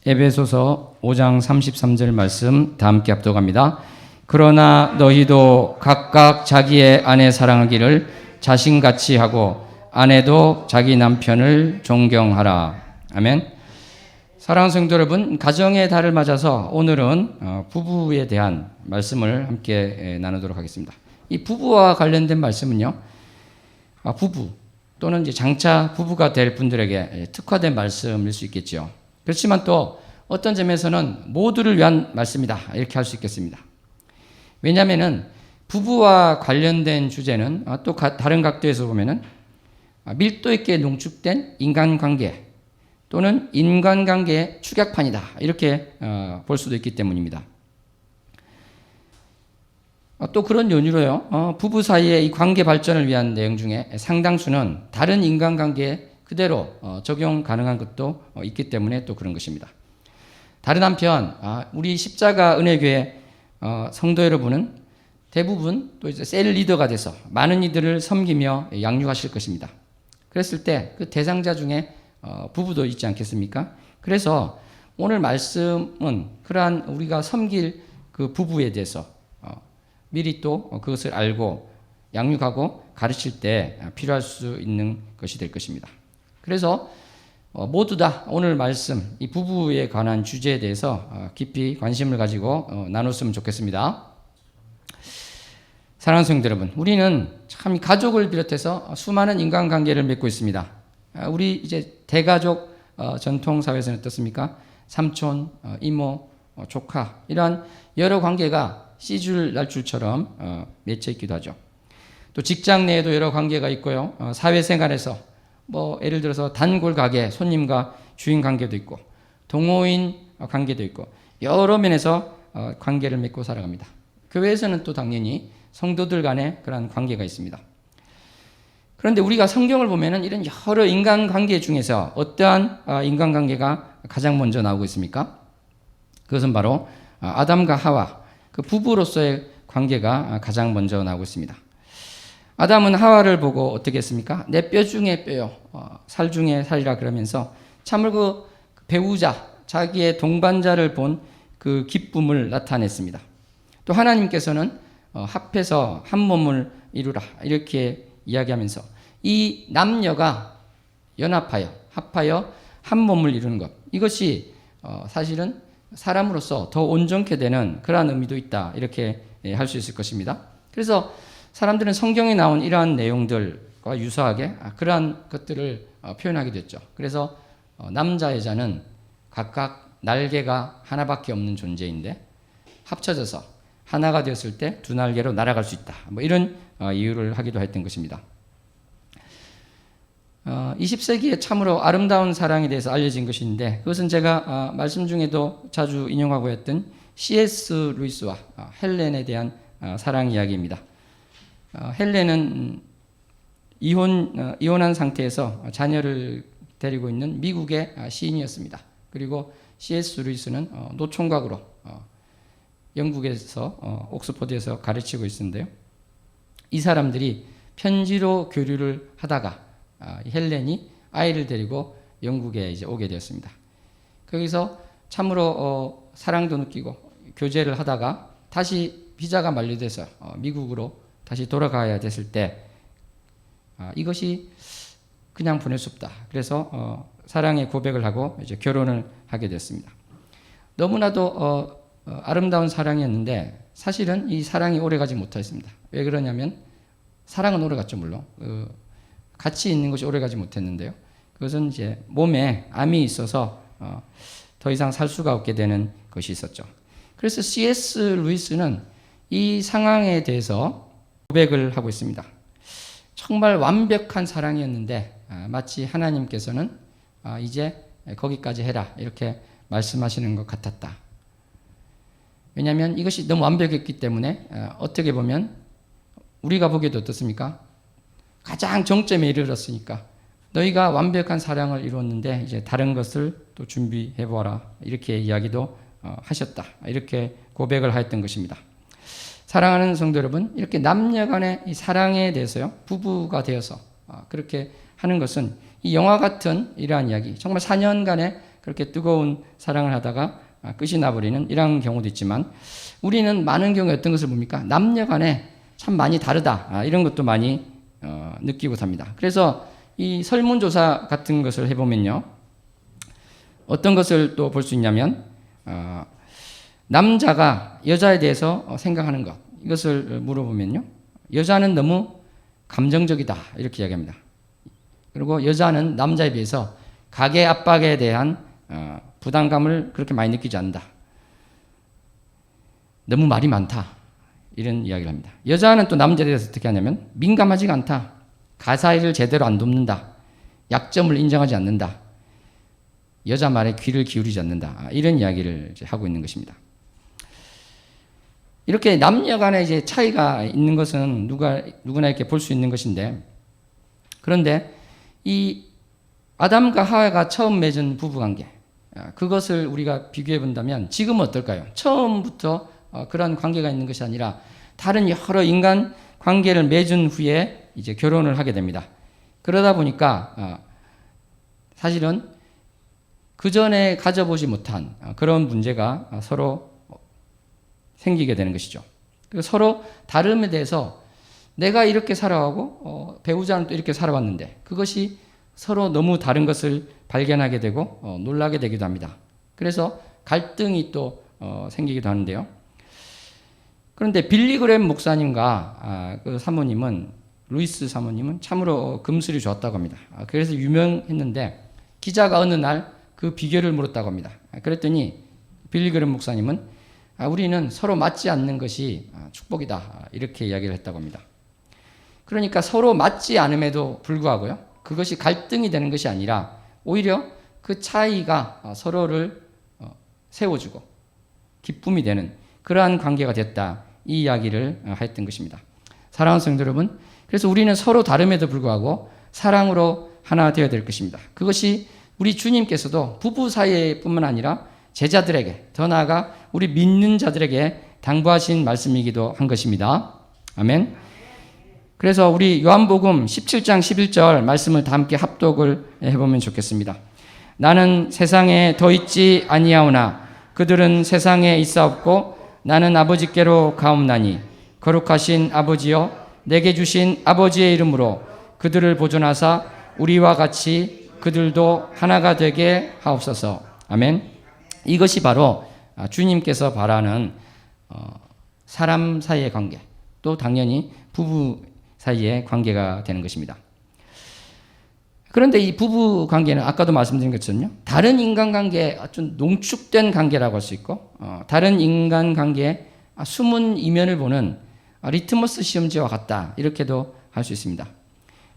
에베소서 5장 33절 말씀 다 함께 합독합니다. 그러나 너희도 각각 자기의 아내 사랑하기를 자신같이 하고 아내도 자기 남편을 존경하라. 아멘. 사랑하는 성도 여러분, 가정의 달을 맞아서 오늘은 부부에 대한 말씀을 함께 나누도록 하겠습니다. 이 부부와 관련된 말씀은요, 부부 또는 이제 장차 부부가 될 분들에게 특화된 말씀일 수 있겠죠. 그렇지만 또 어떤 점에서는 모두를 위한 말씀이다, 이렇게 할 수 있겠습니다. 왜냐하면 부부와 관련된 주제는 또 다른 각도에서 보면은 밀도 있게 농축된 인간관계 또는 인간관계의 축약판이다, 이렇게 볼 수도 있기 때문입니다. 또 그런 연유로요, 부부 사이의 이 관계 발전을 위한 내용 중에 상당수는 다른 인간관계에 그대로 적용 가능한 것도 있기 때문에 또 그런 것입니다. 다른 한편 우리 십자가 은혜교회 성도 여러분은 대부분 또 이제 셀 리더가 돼서 많은 이들을 섬기며 양육하실 것입니다. 그랬을 때 그 대상자 중에 부부도 있지 않겠습니까? 그래서 오늘 말씀은 그러한 우리가 섬길 그 부부에 대해서 미리 또 그것을 알고 양육하고 가르칠 때 필요할 수 있는 것이 될 것입니다. 그래서 모두 다 오늘 말씀, 이 부부에 관한 주제에 대해서 깊이 관심을 가지고 나눴으면 좋겠습니다. 사랑하는 성도 여러분, 우리는 참 가족을 비롯해서 수많은 인간관계를 맺고 있습니다. 우리 이제 대가족 전통사회에서는 어떻습니까? 삼촌, 이모, 조카, 이러한 여러 관계가 씨줄 날줄처럼 맺혀 있기도 하죠. 또 직장 내에도 여러 관계가 있고요. 사회생활에서 예를 들어서 단골 가게 손님과 주인 관계도 있고 동호인 관계도 있고 여러 면에서 관계를 맺고 살아갑니다. 교회에서는 또 당연히 성도들 간에 그런 관계가 있습니다. 그런데 우리가 성경을 보면은 이런 여러 인간관계 중에서 어떠한 인간관계가 가장 먼저 나오고 있습니까? 그것은 바로 아담과 하와, 그 부부로서의 관계가 가장 먼저 나오고 있습니다. 아담은 하와를 보고 어떻게 했습니까? 내 뼈 중에 뼈요, 살 중에 살이라 그러면서 참으로 그 배우자, 자기의 동반자를 본 그 기쁨을 나타냈습니다. 또 하나님께서는 합해서 한 몸을 이루라, 이렇게 이야기하면서 이 남녀가 연합하여 합하여 한 몸을 이루는 것, 이것이 사실은 사람으로서 더 온전케 되는 그러한 의미도 있다, 이렇게 할 수 있을 것입니다. 그래서 사람들은 성경에 나온 이러한 내용들과 유사하게 그러한 것들을 표현하게 됐죠. 그래서 남자 여자는 각각 날개가 하나밖에 없는 존재인데 합쳐져서 하나가 되었을 때 두 날개로 날아갈 수 있다, 이런 이유를 하기도 했던 것입니다. 20세기에 참으로 아름다운 사랑에 대해서 알려진 것인데, 그것은 제가 말씀 중에도 자주 인용하고 했던 C.S. 루이스와 헬렌에 대한 사랑 이야기입니다. 헬렌은 이혼한 상태에서 자녀를 데리고 있는 미국의 시인이었습니다. 그리고 C.S. 루이스는 노총각으로 영국에서 옥스퍼드에서 가르치고 있었는데요. 이 사람들이 편지로 교류를 하다가 헬렌이 아이를 데리고 영국에 이제 오게 되었습니다. 거기서 참으로 사랑도 느끼고 교제를 하다가 다시 비자가 만료돼서 미국으로 다시 돌아가야 됐을 때 이것이 그냥 보낼 수 없다. 그래서 사랑의 고백을 하고 이제 결혼을 하게 됐습니다. 너무나도 아름다운 사랑이었는데 사실은 이 사랑이 오래가지 못했습니다. 왜 그러냐면 사랑은 오래갔죠, 물론. 같이 있는 것이 오래가지 못했는데요. 그것은 이제 몸에 암이 있어서 더 이상 살 수가 없게 되는 것이 있었죠. 그래서 C.S. 루이스는 이 상황에 대해서 고백을 하고 있습니다. 정말 완벽한 사랑이었는데 마치 하나님께서는 이제 거기까지 해라, 이렇게 말씀하시는 것 같았다. 왜냐하면 이것이 너무 완벽했기 때문에 어떻게 보면 우리가 보기에도 어떻습니까? 가장 정점에 이르렀으니까 너희가 완벽한 사랑을 이루었는데 이제 다른 것을 또 준비해 보아라, 이렇게 이야기도 하셨다, 이렇게 고백을 하였던 것입니다. 사랑하는 성도 여러분, 이렇게 남녀 간의 이 사랑에 대해서요, 부부가 되어서 그렇게 하는 것은 이 영화 같은 이러한 이야기, 정말 4년간의 그렇게 뜨거운 사랑을 하다가 끝이 나버리는 이런 경우도 있지만, 우리는 많은 경우에 어떤 것을 봅니까? 남녀 간에 참 많이 다르다, 이런 것도 많이 느끼고 삽니다. 그래서 이 설문조사 같은 것을 해보면요, 어떤 것을 또 볼 수 있냐면, 남자가 여자에 대해서 생각하는 것, 이것을 물어보면요, 여자는 너무 감정적이다, 이렇게 이야기합니다. 그리고 여자는 남자에 비해서 가계 압박에 대한 부담감을 그렇게 많이 느끼지 않는다. 너무 말이 많다, 이런 이야기를 합니다. 여자는 또 남자에 대해서 어떻게 하냐면, 민감하지가 않다, 가사일을 제대로 안 돕는다, 약점을 인정하지 않는다, 여자 말에 귀를 기울이지 않는다, 이런 이야기를 하고 있는 것입니다. 이렇게 남녀 간에 이제 차이가 있는 것은 누구나 이렇게 볼 수 있는 것인데, 그런데 이 아담과 하와가 처음 맺은 부부관계, 그것을 우리가 비교해 본다면 지금은 어떨까요? 처음부터 그런 관계가 있는 것이 아니라 다른 여러 인간 관계를 맺은 후에 이제 결혼을 하게 됩니다. 그러다 보니까 사실은 그 전에 가져보지 못한 그런 문제가 서로 생기게 되는 것이죠. 그리고 서로 다름에 대해서 내가 이렇게 살아가고 배우자는 또 이렇게 살아왔는데, 그것이 서로 너무 다른 것을 발견하게 되고 놀라게 되기도 합니다. 그래서 갈등이 또 생기기도 하는데요. 그런데 빌리 그램 목사님과 그 사모님은, 루이스 사모님은 참으로 금슬이 좋았다고 합니다. 그래서 유명했는데, 기자가 어느 날 그 비결을 물었다고 합니다. 그랬더니 빌리 그램 목사님은 우리는 서로 맞지 않는 것이 축복이다, 이렇게 이야기를 했다고 합니다. 그러니까 서로 맞지 않음에도 불구하고요, 그것이 갈등이 되는 것이 아니라 오히려 그 차이가 서로를 세워주고 기쁨이 되는 그러한 관계가 됐다, 이 이야기를 했던 것입니다. 사랑하는 성도 여러분, 그래서 우리는 서로 다름에도 불구하고 사랑으로 하나 되어야 될 것입니다. 그것이 우리 주님께서도 부부 사이뿐만 아니라 제자들에게, 더 나아가 우리 믿는 자들에게 당부하신 말씀이기도 한 것입니다. 아멘. 그래서 우리 요한복음 17장 11절 말씀을 다 함께 합독을 해보면 좋겠습니다. 나는 세상에 더 있지 아니하오나 그들은 세상에 있사옵고 나는 아버지께로 가옵나니 거룩하신 아버지여, 내게 주신 아버지의 이름으로 그들을 보존하사 우리와 같이 그들도 하나가 되게 하옵소서. 아멘. 이것이 바로 주님께서 바라는 사람 사이의 관계, 또 당연히 부부 사이의 관계가 되는 것입니다. 그런데 이 부부 관계는 아까도 말씀드린 것처럼요, 다른 인간관계의 좀 농축된 관계라고 할 수 있고, 다른 인간관계의 숨은 이면을 보는 리트머스 시험지와 같다, 이렇게도 할 수 있습니다.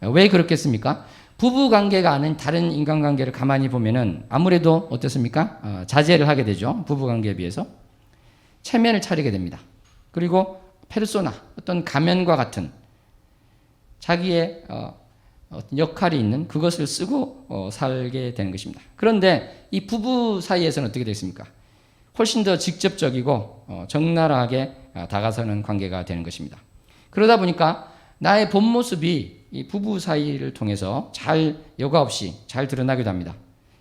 왜 그렇겠습니까? 부부 관계가 아닌 다른 인간관계를 가만히 보면은 아무래도 어떻습니까? 자제를 하게 되죠. 부부 관계에 비해서 체면을 차리게 됩니다. 그리고 페르소나, 어떤 가면과 같은 자기의 어떤 역할이 있는 그것을 쓰고 살게 되는 것입니다. 그런데 이 부부 사이에서는 어떻게 되겠습니까? 훨씬 더 직접적이고 적나라하게 다가서는 관계가 되는 것입니다. 그러다 보니까 나의 본 모습이 이 부부 사이를 통해서 잘, 여과 없이 잘 드러나기도 합니다.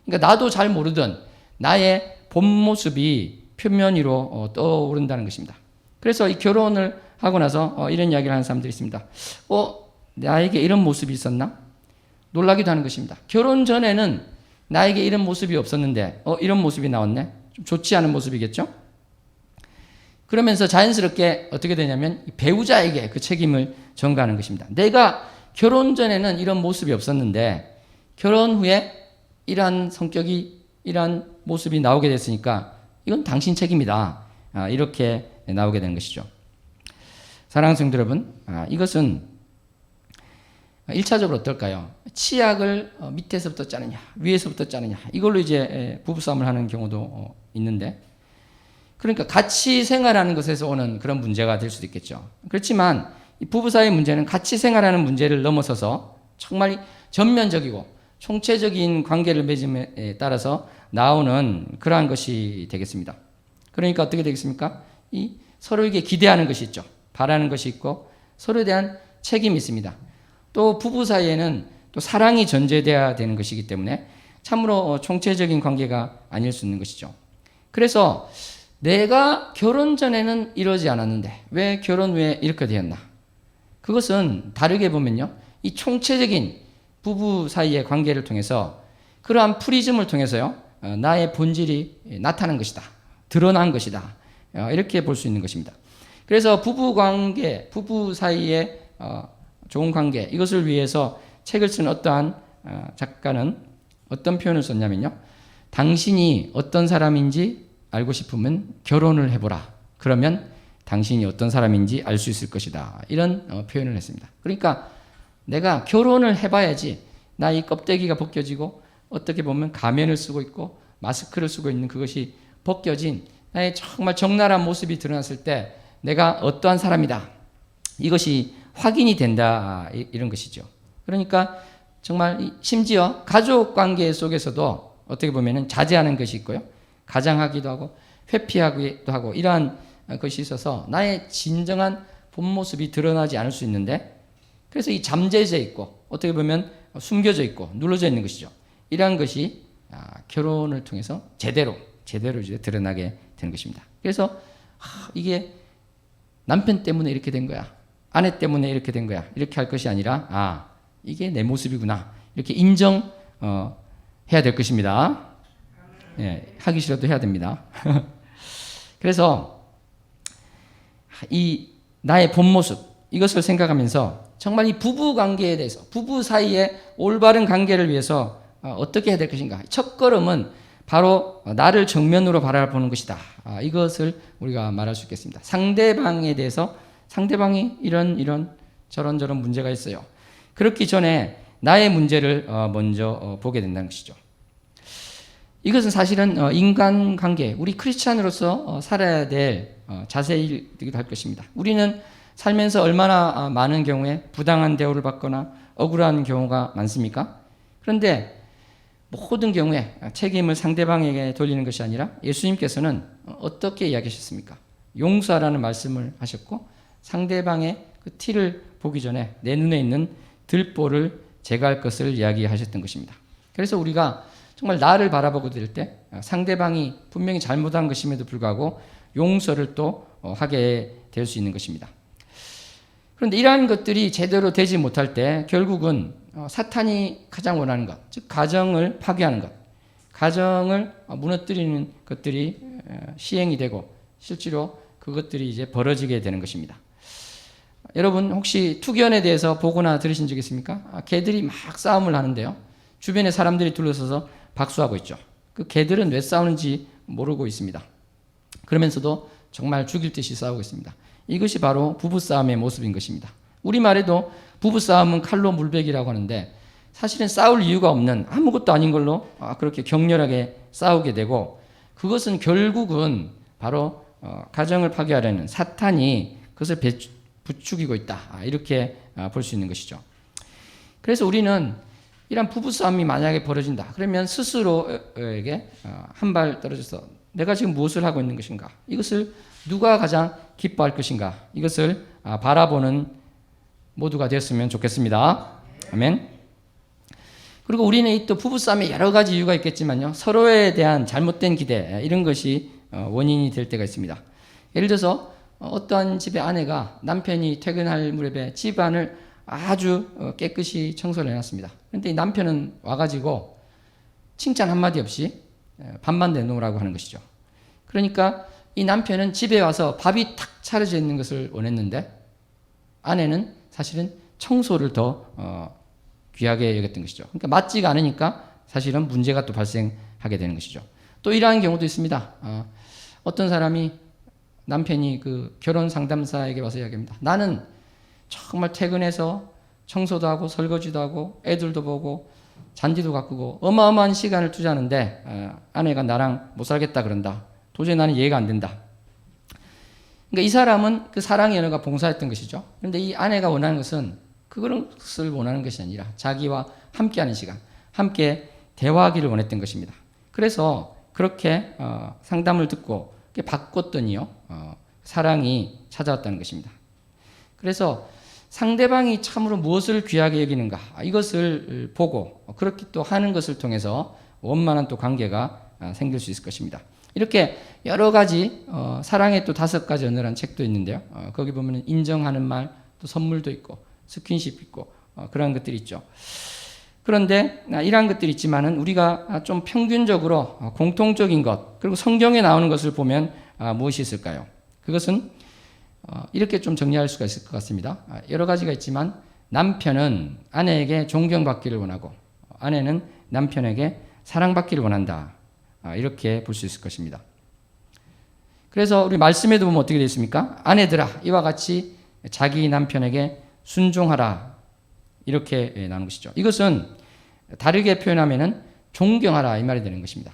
그러니까 나도 잘 모르던 나의 본 모습이 표면 위로 떠오른다는 것입니다. 그래서 이 결혼을 하고 나서 이런 이야기를 하는 사람들이 있습니다. 나에게 이런 모습이 있었나? 놀라기도 하는 것입니다. 결혼 전에는 나에게 이런 모습이 없었는데 이런 모습이 나왔네? 좀 좋지 않은 모습이겠죠? 그러면서 자연스럽게 어떻게 되냐면 배우자에게 그 책임을 전가하는 것입니다. 내가 결혼 전에는 이런 모습이 없었는데 결혼 후에 이러한 성격이, 이러한 모습이 나오게 됐으니까 이건 당신 책임이다, 이렇게 나오게 되는 것이죠. 사랑하는 성도 여러분, 이것은 1차적으로 어떨까요? 치약을 밑에서부터 짜느냐, 위에서부터 짜느냐, 이걸로 이제 부부싸움을 하는 경우도 있는데, 그러니까 같이 생활하는 것에서 오는 그런 문제가 될 수도 있겠죠. 그렇지만 이 부부 사이의 문제는 같이 생활하는 문제를 넘어서서 정말 전면적이고 총체적인 관계를 맺음에 따라서 나오는 그러한 것이 되겠습니다. 그러니까 어떻게 되겠습니까? 이 서로에게 기대하는 것이 있죠. 바라는 것이 있고 서로에 대한 책임이 있습니다. 또 부부 사이에는 또 사랑이 전제되어야 되는 것이기 때문에 참으로 총체적인 관계가 아닐 수 있는 것이죠. 그래서 내가 결혼 전에는 이러지 않았는데 왜 결혼 후에 이렇게 되었나? 그것은 다르게 보면요, 이 총체적인 부부 사이의 관계를 통해서 그러한 프리즘을 통해서요, 나의 본질이 나타난 것이다, 드러난 것이다, 이렇게 볼 수 있는 것입니다. 그래서 부부 관계, 부부 사이의 좋은 관계, 이것을 위해서 책을 쓴 어떠한 작가는 어떤 표현을 썼냐면요, 당신이 어떤 사람인지 알고 싶으면 결혼을 해보라. 그러면 당신이 어떤 사람인지 알 수 있을 것이다. 이런 표현을 했습니다. 그러니까 내가 결혼을 해봐야지 나의 껍데기가 벗겨지고 어떻게 보면 가면을 쓰고 있고 마스크를 쓰고 있는 그것이 벗겨진 나의 정말 적나라한 모습이 드러났을 때 내가 어떠한 사람이다, 이것이 확인이 된다, 이런 것이죠. 그러니까 정말 심지어 가족 관계 속에서도 어떻게 보면 자제하는 것이 있고요, 가장하기도 하고 회피하기도 하고 이러한 것이 있어서 나의 진정한 본 모습이 드러나지 않을 수 있는데, 그래서 이 잠재져 있고 어떻게 보면 숨겨져 있고 눌러져 있는 것이죠. 이러한 것이 결혼을 통해서 제대로 이제 드러나게 되는 것입니다. 그래서 이게 남편 때문에 이렇게 된 거야, 아내 때문에 이렇게 된 거야, 이렇게 할 것이 아니라 이게 내 모습이구나, 이렇게 인정해야 될 것입니다. 예, 하기 싫어도 해야 됩니다. 그래서 이 나의 본 모습, 이것을 생각하면서 정말 이 부부 관계에 대해서, 부부 사이의 올바른 관계를 위해서 어떻게 해야 될 것인가. 첫 걸음은 바로 나를 정면으로 바라보는 것이다. 이것을 우리가 말할 수 있겠습니다. 상대방에 대해서, 상대방이 이런 저런 문제가 있어요. 그렇기 전에 나의 문제를 먼저 보게 된다는 것이죠. 이것은 사실은 인간관계, 우리 크리스찬으로서 살아야 될 자세이기도 할 것입니다. 우리는 살면서 얼마나 많은 경우에 부당한 대우를 받거나 억울한 경우가 많습니까? 그런데 모든 경우에 책임을 상대방에게 돌리는 것이 아니라 예수님께서는 어떻게 이야기하셨습니까? 용서하라는 말씀을 하셨고, 상대방의 그 티를 보기 전에 내 눈에 있는 들보를 제거할 것을 이야기하셨던 것입니다. 그래서 우리가 정말 나를 바라보고 될 때 상대방이 분명히 잘못한 것임에도 불구하고 용서를 또 하게 될 수 있는 것입니다. 그런데 이러한 것들이 제대로 되지 못할 때 결국은 사탄이 가장 원하는 것, 즉 가정을 파괴하는 것, 가정을 무너뜨리는 것들이 시행이 되고 실제로 그것들이 이제 벌어지게 되는 것입니다. 여러분 혹시 투견에 대해서 보거나 들으신 적 있습니까? 개들이 막 싸움을 하는데요, 주변에 사람들이 둘러서서 박수하고 있죠. 그 개들은 왜 싸우는지 모르고 있습니다. 그러면서도 정말 죽일 듯이 싸우고 있습니다. 이것이 바로 부부싸움의 모습인 것입니다. 우리말에도 부부싸움은 칼로 물베기라고 하는데, 사실은 싸울 이유가 없는 아무것도 아닌 걸로 그렇게 격렬하게 싸우게 되고, 그것은 결국은 바로 가정을 파괴하려는 사탄이 그것을 부추기고 있다, 이렇게 볼 수 있는 것이죠. 그래서 우리는 이런 부부싸움이 만약에 벌어진다, 그러면 스스로에게 한 발 떨어져서 내가 지금 무엇을 하고 있는 것인가, 이것을 누가 가장 기뻐할 것인가, 이것을 바라보는 모두가 되었으면 좋겠습니다. 아멘. 그리고 우리는 이 또 부부싸움에 여러 가지 이유가 있겠지만요, 서로에 대한 잘못된 기대, 이런 것이 원인이 될 때가 있습니다. 예를 들어서 어떠한 집의 아내가 남편이 퇴근할 무렵에 집안을 아주 깨끗이 청소를 해놨습니다. 그런데 이 남편은 와가지고 칭찬 한마디 없이 밥만 내놓으라고 하는 것이죠. 그러니까 이 남편은 집에 와서 밥이 탁 차려져 있는 것을 원했는데, 아내는 사실은 청소를 더 귀하게 여겼던 것이죠. 그러니까 맞지가 않으니까 사실은 문제가 또 발생하게 되는 것이죠. 또 이러한 경우도 있습니다. 어떤 사람이, 남편이 그 결혼 상담사에게 와서 이야기합니다. 나는 정말 퇴근해서 청소도 하고 설거지도 하고 애들도 보고 잔디도 가꾸고 어마어마한 시간을 투자하는데 아내가 나랑 못 살겠다 그런다. 도저히 나는 이해가 안 된다. 그러니까 이 사람은 그 사랑의 연애가 봉사했던 것이죠. 그런데 이 아내가 원하는 것은 그것을 원하는 것이 아니라 자기와 함께하는 시간, 함께 대화하기를 원했던 것입니다. 그래서 그렇게 상담을 듣고 바꿨더니요, 사랑이 찾아왔다는 것입니다. 그래서 상대방이 참으로 무엇을 귀하게 여기는가, 이것을 보고 그렇게 또 하는 것을 통해서 원만한 또 관계가 생길 수 있을 것입니다. 이렇게 여러 가지 사랑의 또 5가지 언어라는 책도 있는데요. 거기 보면 인정하는 말, 또 선물도 있고 스킨십 있고 그런 것들이 있죠. 그런데 이러한 것들이 있지만은 우리가 좀 평균적으로 공통적인 것, 그리고 성경에 나오는 것을 보면 무엇이 있을까요? 그것은 이렇게 좀 정리할 수가 있을 것 같습니다. 여러 가지가 있지만 남편은 아내에게 존경받기를 원하고 아내는 남편에게 사랑받기를 원한다. 이렇게 볼 수 있을 것입니다. 그래서 우리 말씀에도 보면 어떻게 되어 있습니까? 아내들아 이와 같이 자기 남편에게 순종하라. 이렇게 나오는 것이죠. 이것은 다르게 표현하면은 존경하라 이 말이 되는 것입니다.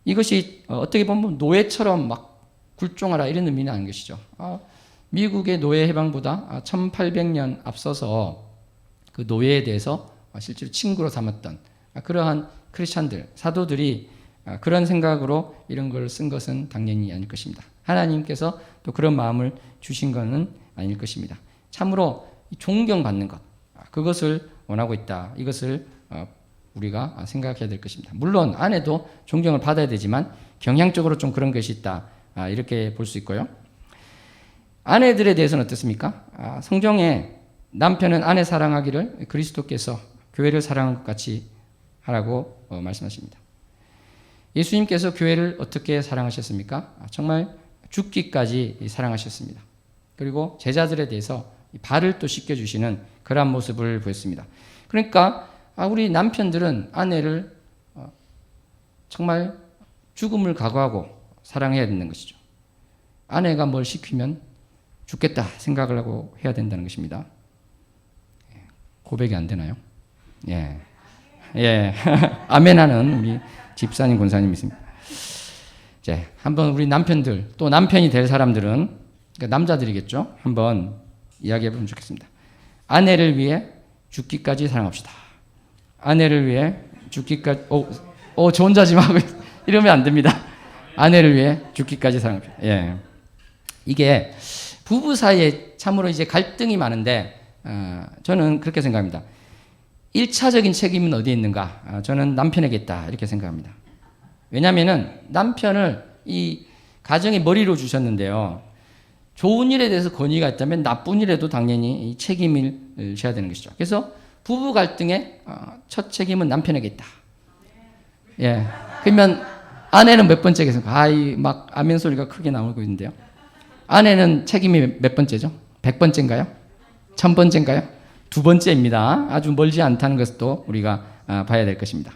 이것이 어떻게 보면 노예처럼 막 굴종하라 이런 의미는 아닌 것이죠. 미국의 노예 해방보다 1800년 앞서서 그 노예에 대해서 실제로 친구로 삼았던 그러한 크리스찬들, 사도들이 그런 생각으로 이런 걸 쓴 것은 당연히 아닐 것입니다. 하나님께서 또 그런 마음을 주신 것은 아닐 것입니다. 참으로 존경받는 것, 그것을 원하고 있다. 이것을 우리가 생각해야 될 것입니다. 물론 아내도 존경을 받아야 되지만 경향적으로 좀 그런 것이 있다. 이렇게 볼 수 있고요. 아내들에 대해서는 어떻습니까? 성경에 남편은 아내 사랑하기를 그리스도께서 교회를 사랑한 것 같이 하라고 말씀하십니다. 예수님께서 교회를 어떻게 사랑하셨습니까? 정말 죽기까지 사랑하셨습니다. 그리고 제자들에 대해서 발을 또 씻겨주시는 그러한 모습을 보였습니다. 그러니까 우리 남편들은 아내를 정말 죽음을 각오하고 사랑해야 되는 것이죠. 아내가 뭘 시키면 죽겠다 생각을 하고 해야 된다는 것입니다. 고백이 안 되나요? 예. 예. 아멘하는 우리 집사님, 권사님 있습니다. 이제 한번 우리 남편들, 또 남편이 될 사람들은, 그러니까 남자들이겠죠? 한번 이야기해 보면 좋겠습니다. 아내를 위해 죽기까지 사랑합시다. 아내를 위해 죽기까지, 저 혼자 지금 하고 이러면 안 됩니다. 아내를 위해 죽기까지 사랑합시다. 예. 이게 부부 사이에 참으로 이제 갈등이 많은데, 저는 그렇게 생각합니다. 1차적인 책임은 어디에 있는가? 저는 남편에게 있다. 이렇게 생각합니다. 왜냐면은 남편을 이 가정의 머리로 주셨는데요. 좋은 일에 대해서 권위가 있다면 나쁜 일에도 당연히 이 책임을 져야 되는 것이죠. 그래서 부부 갈등의 첫 책임은 남편에게 있다. 예. 그러면 아내는 몇 번째겠습니까? 막 아멘 소리가 크게 나오고 있는데요. 아내는 책임이 몇 번째죠? 100번째인가요? 1000번째인가요? 2번째입니다. 아주 멀지 않다는 것도 우리가 봐야 될 것입니다.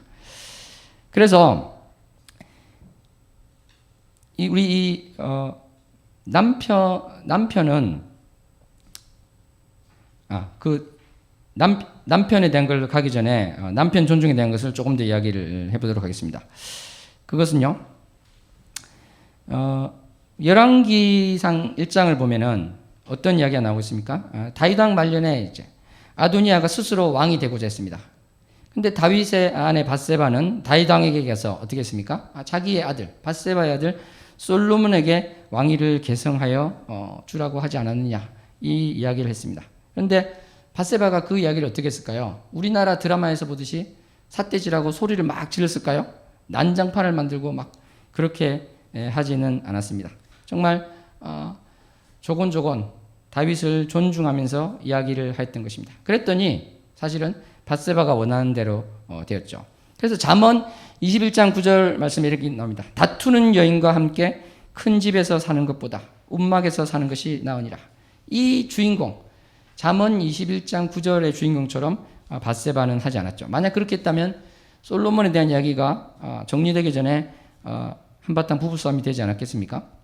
그래서 우리 남편은 남편에 대한 걸 가기 전에 남편 존중에 대한 것을 조금 더 이야기를 해보도록 하겠습니다. 그것은요, 열왕기상 1장을 보면은 어떤 이야기가 나오고 있습니까? 다윗 왕 말년에 이제 아도니아가 스스로 왕이 되고자 했습니다. 근데 다윗의 아내 밧세바는 다윗 왕에게 가서 어떻게 했습니까? 자기의 아들, 밧세바의 아들 솔로몬에게 왕위를 계승하여 주라고 하지 않았느냐, 이 이야기를 했습니다. 그런데 밧세바가 그 이야기를 어떻게 했을까요? 우리나라 드라마에서 보듯이 삿대질하고 소리를 막 질렀을까요? 난장판을 만들고 막 그렇게 하지는 않았습니다. 정말 조곤조곤 다윗을 존중하면서 이야기를 했던 것입니다. 그랬더니 사실은 밧세바가 원하는 대로 되었죠. 그래서 잠언 21장 9절 말씀에 이렇게 나옵니다. 다투는 여인과 함께 큰 집에서 사는 것보다 움막에서 사는 것이 나으니라. 이 주인공, 잠언 21장 9절의 주인공처럼 밧세바는 하지 않았죠. 만약 그렇게 했다면 솔로몬에 대한 이야기가 정리되기 전에 한바탕 부부싸움이 되지 않았겠습니까?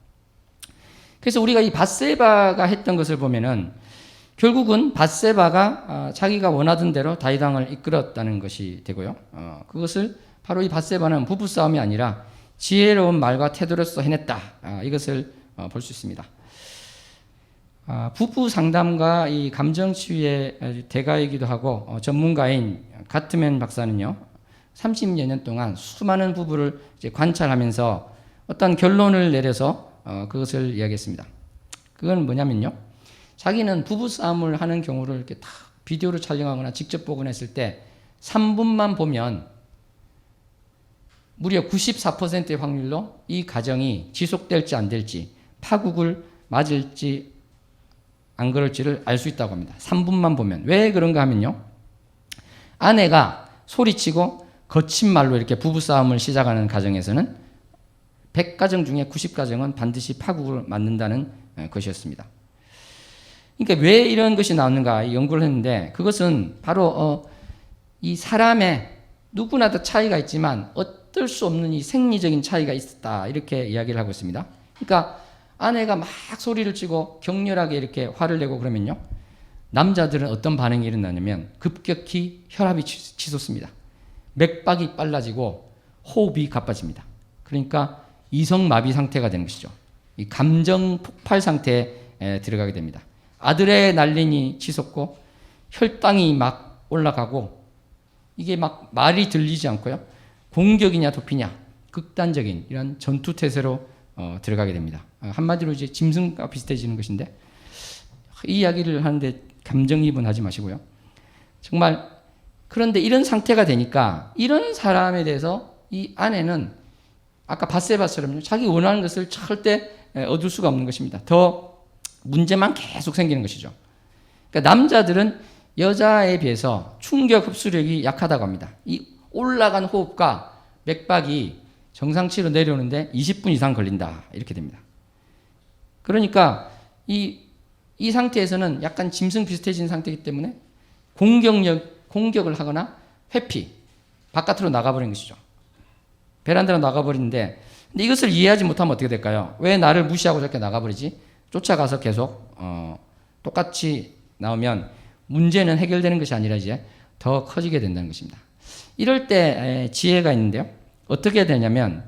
그래서 우리가 이 밧세바가 했던 것을 보면은 결국은 밧세바가 자기가 원하던 대로 다윗 왕을 이끌었다는 것이 되고요. 그것을 바로 이 밧세바는 부부싸움이 아니라 지혜로운 말과 태도로서 해냈다. 이것을 볼 수 있습니다. 부부 상담과 이 감정치유의 대가이기도 하고 전문가인 가트맨 박사는요, 30여 년 동안 수많은 부부를 이제 관찰하면서 어떤 결론을 내려서 그것을 이야기했습니다. 그건 뭐냐면요, 자기는 부부싸움을 하는 경우를 이렇게 다 비디오로 촬영하거나 직접 보거나 했을 때 3분만 보면 무려 94%의 확률로 이 가정이 지속될지 안 될지, 파국을 맞을지 안 그럴지를 알 수 있다고 합니다. 3분만 보면. 왜 그런가 하면요, 아내가 소리치고 거친 말로 이렇게 부부싸움을 시작하는 가정에서는 100가정 중에 90가정은 반드시 파국을 맞는다는 것이었습니다. 그러니까 왜 이런 것이 나오는가 연구를 했는데, 그것은 바로 이 사람의 누구나 다 차이가 있지만 어쩔 수 없는 이 생리적인 차이가 있었다, 이렇게 이야기를 하고 있습니다. 그러니까 아내가 막 소리를 치고 격렬하게 이렇게 화를 내고 그러면요, 남자들은 어떤 반응이 일어나냐면 급격히 혈압이 치솟습니다. 맥박이 빨라지고 호흡이 가빠집니다. 그러니까 이성마비 상태가 되는 것이죠. 이 감정 폭발 상태에 들어가게 됩니다. 아드레날린이 치솟고 혈당이 막 올라가고, 이게 막 말이 들리지 않고요, 공격이냐 도피냐 극단적인 이런 전투태세로 들어가게 됩니다. 한마디로 이제 짐승과 비슷해지는 것인데, 이 이야기를 하는데 감정이입은 하지 마시고요. 정말 그런데 이런 상태가 되니까 이런 사람에 대해서 이 아내는 아까 바세바처럼요, 자기 원하는 것을 절대 얻을 수가 없는 것입니다. 더 문제만 계속 생기는 것이죠. 그러니까 남자들은 여자에 비해서 충격 흡수력이 약하다고 합니다. 이 올라간 호흡과 맥박이 정상치로 내려오는데 20분 이상 걸린다, 이렇게 됩니다. 그러니까 이 상태에서는 약간 짐승 비슷해진 상태이기 때문에 공격을 하거나 회피, 바깥으로 나가버린 것이죠. 베란다로 나가버리는데, 근데 이것을 이해하지 못하면 어떻게 될까요? 왜 나를 무시하고 저렇게 나가버리지? 쫓아가서 계속 똑같이 나오면 문제는 해결되는 것이 아니라 이제 더 커지게 된다는 것입니다. 이럴 때 지혜가 있는데요, 어떻게 해야 되냐면,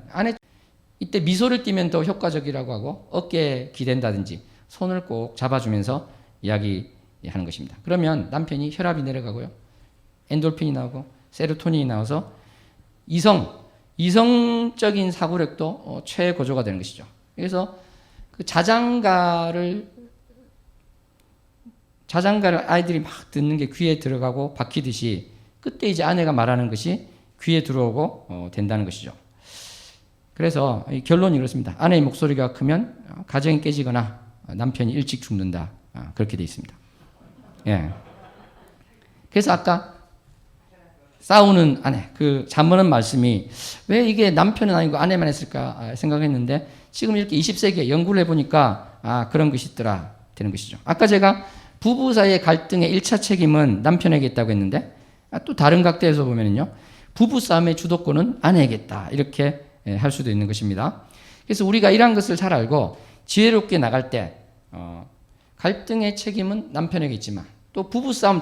이때 미소를 띠면 더 효과적이라고 하고, 어깨에 기댄다든지 손을 꼭 잡아주면서 이야기하는 것입니다. 그러면 남편이 혈압이 내려가고요, 엔돌핀이 나오고 세로토닌이 나와서 이성적인 사고력도 최고조가 되는 것이죠. 그래서 그 자장가를 아이들이 막 듣는 게 귀에 들어가고 박히듯이, 그때 이제 아내가 말하는 것이 귀에 들어오고 된다는 것이죠. 그래서 결론이 그렇습니다. 아내의 목소리가 크면 가정이 깨지거나 남편이 일찍 죽는다, 그렇게 되어 있습니다. 예. 그래서 아까 싸우는 아내, 그 잠언은 말씀이 왜 이게 남편은 아니고 아내만 했을까 생각했는데, 지금 이렇게 20세기에 연구를 해보니까 그런 것이 있더라 되는 것이죠. 아까 제가 부부 사이의 갈등의 1차 책임은 남편에게 있다고 했는데, 또 다른 각도에서 보면요, 부부 싸움의 주도권은 아내에게 있다, 이렇게 할 수도 있는 것입니다. 그래서 우리가 이러한 것을 잘 알고 지혜롭게 나갈 때 갈등의 책임은 남편에게 있지만, 또 부부 싸움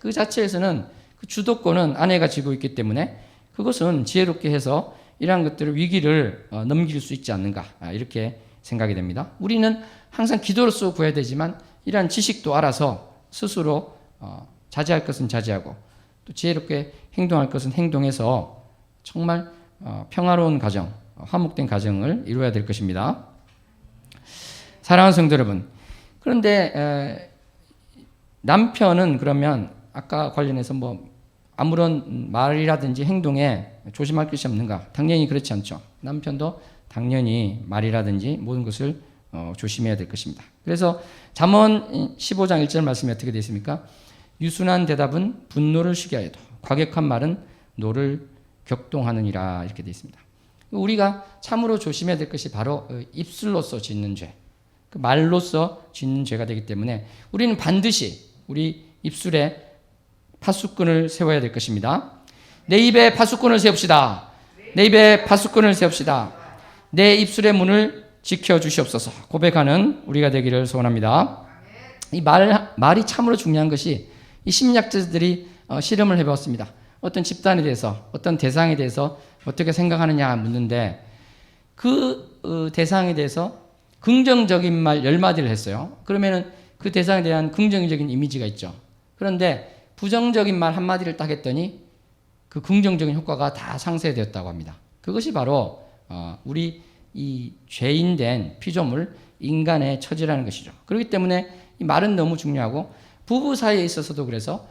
그 자체에서는 그 주도권은 아내가 쥐고 있기 때문에 그것은 지혜롭게 해서 이러한 것들을, 위기를 넘길 수 있지 않는가, 이렇게 생각이 됩니다. 우리는 항상 기도로서 구해야 되지만 이러한 지식도 알아서 스스로 자제할 것은 자제하고, 또 지혜롭게 행동할 것은 행동해서 정말 평화로운 가정, 화목된 가정을 이루어야 될 것입니다. 사랑하는 성도 여러분, 그런데 남편은 그러면 아까 관련해서 뭐 아무런 말이라든지 행동에 조심할 것이 없는가? 당연히 그렇지 않죠. 남편도 당연히 말이라든지 모든 것을 조심해야 될 것입니다. 그래서 잠언 15장 1절 말씀이 어떻게 되어 있습니까? 유순한 대답은 분노를 쉬게 하여도 과격한 말은 노를 격동하느니라, 이렇게 되어 있습니다. 우리가 참으로 조심해야 될 것이 바로 입술로서 짓는 죄, 그 말로서 짓는 죄가 되기 때문에 우리는 반드시 우리 입술에 파수꾼을 세워야 될 것입니다. 내 입에 파수꾼을 세웁시다. 내 입에 파수꾼을 세웁시다. 내 입술의 문을 지켜주시옵소서 고백하는 우리가 되기를 소원합니다. 이 말이 참으로 중요한 것이, 이 심리학자들이 실험을 해봤습니다. 어떤 집단에 대해서, 어떤 대상에 대해서 어떻게 생각하느냐 묻는데, 그 대상에 대해서 긍정적인 말 10마디를 했어요. 그러면은 그 대상에 대한 긍정적인 이미지가 있죠. 그런데 부정적인 말 한마디를 딱 했더니 그 긍정적인 효과가 다 상쇄되었다고 합니다. 그것이 바로 우리 이 죄인된 피조물 인간의 처지라는 것이죠. 그렇기 때문에 이 말은 너무 중요하고, 부부 사이에 있어서도 그래서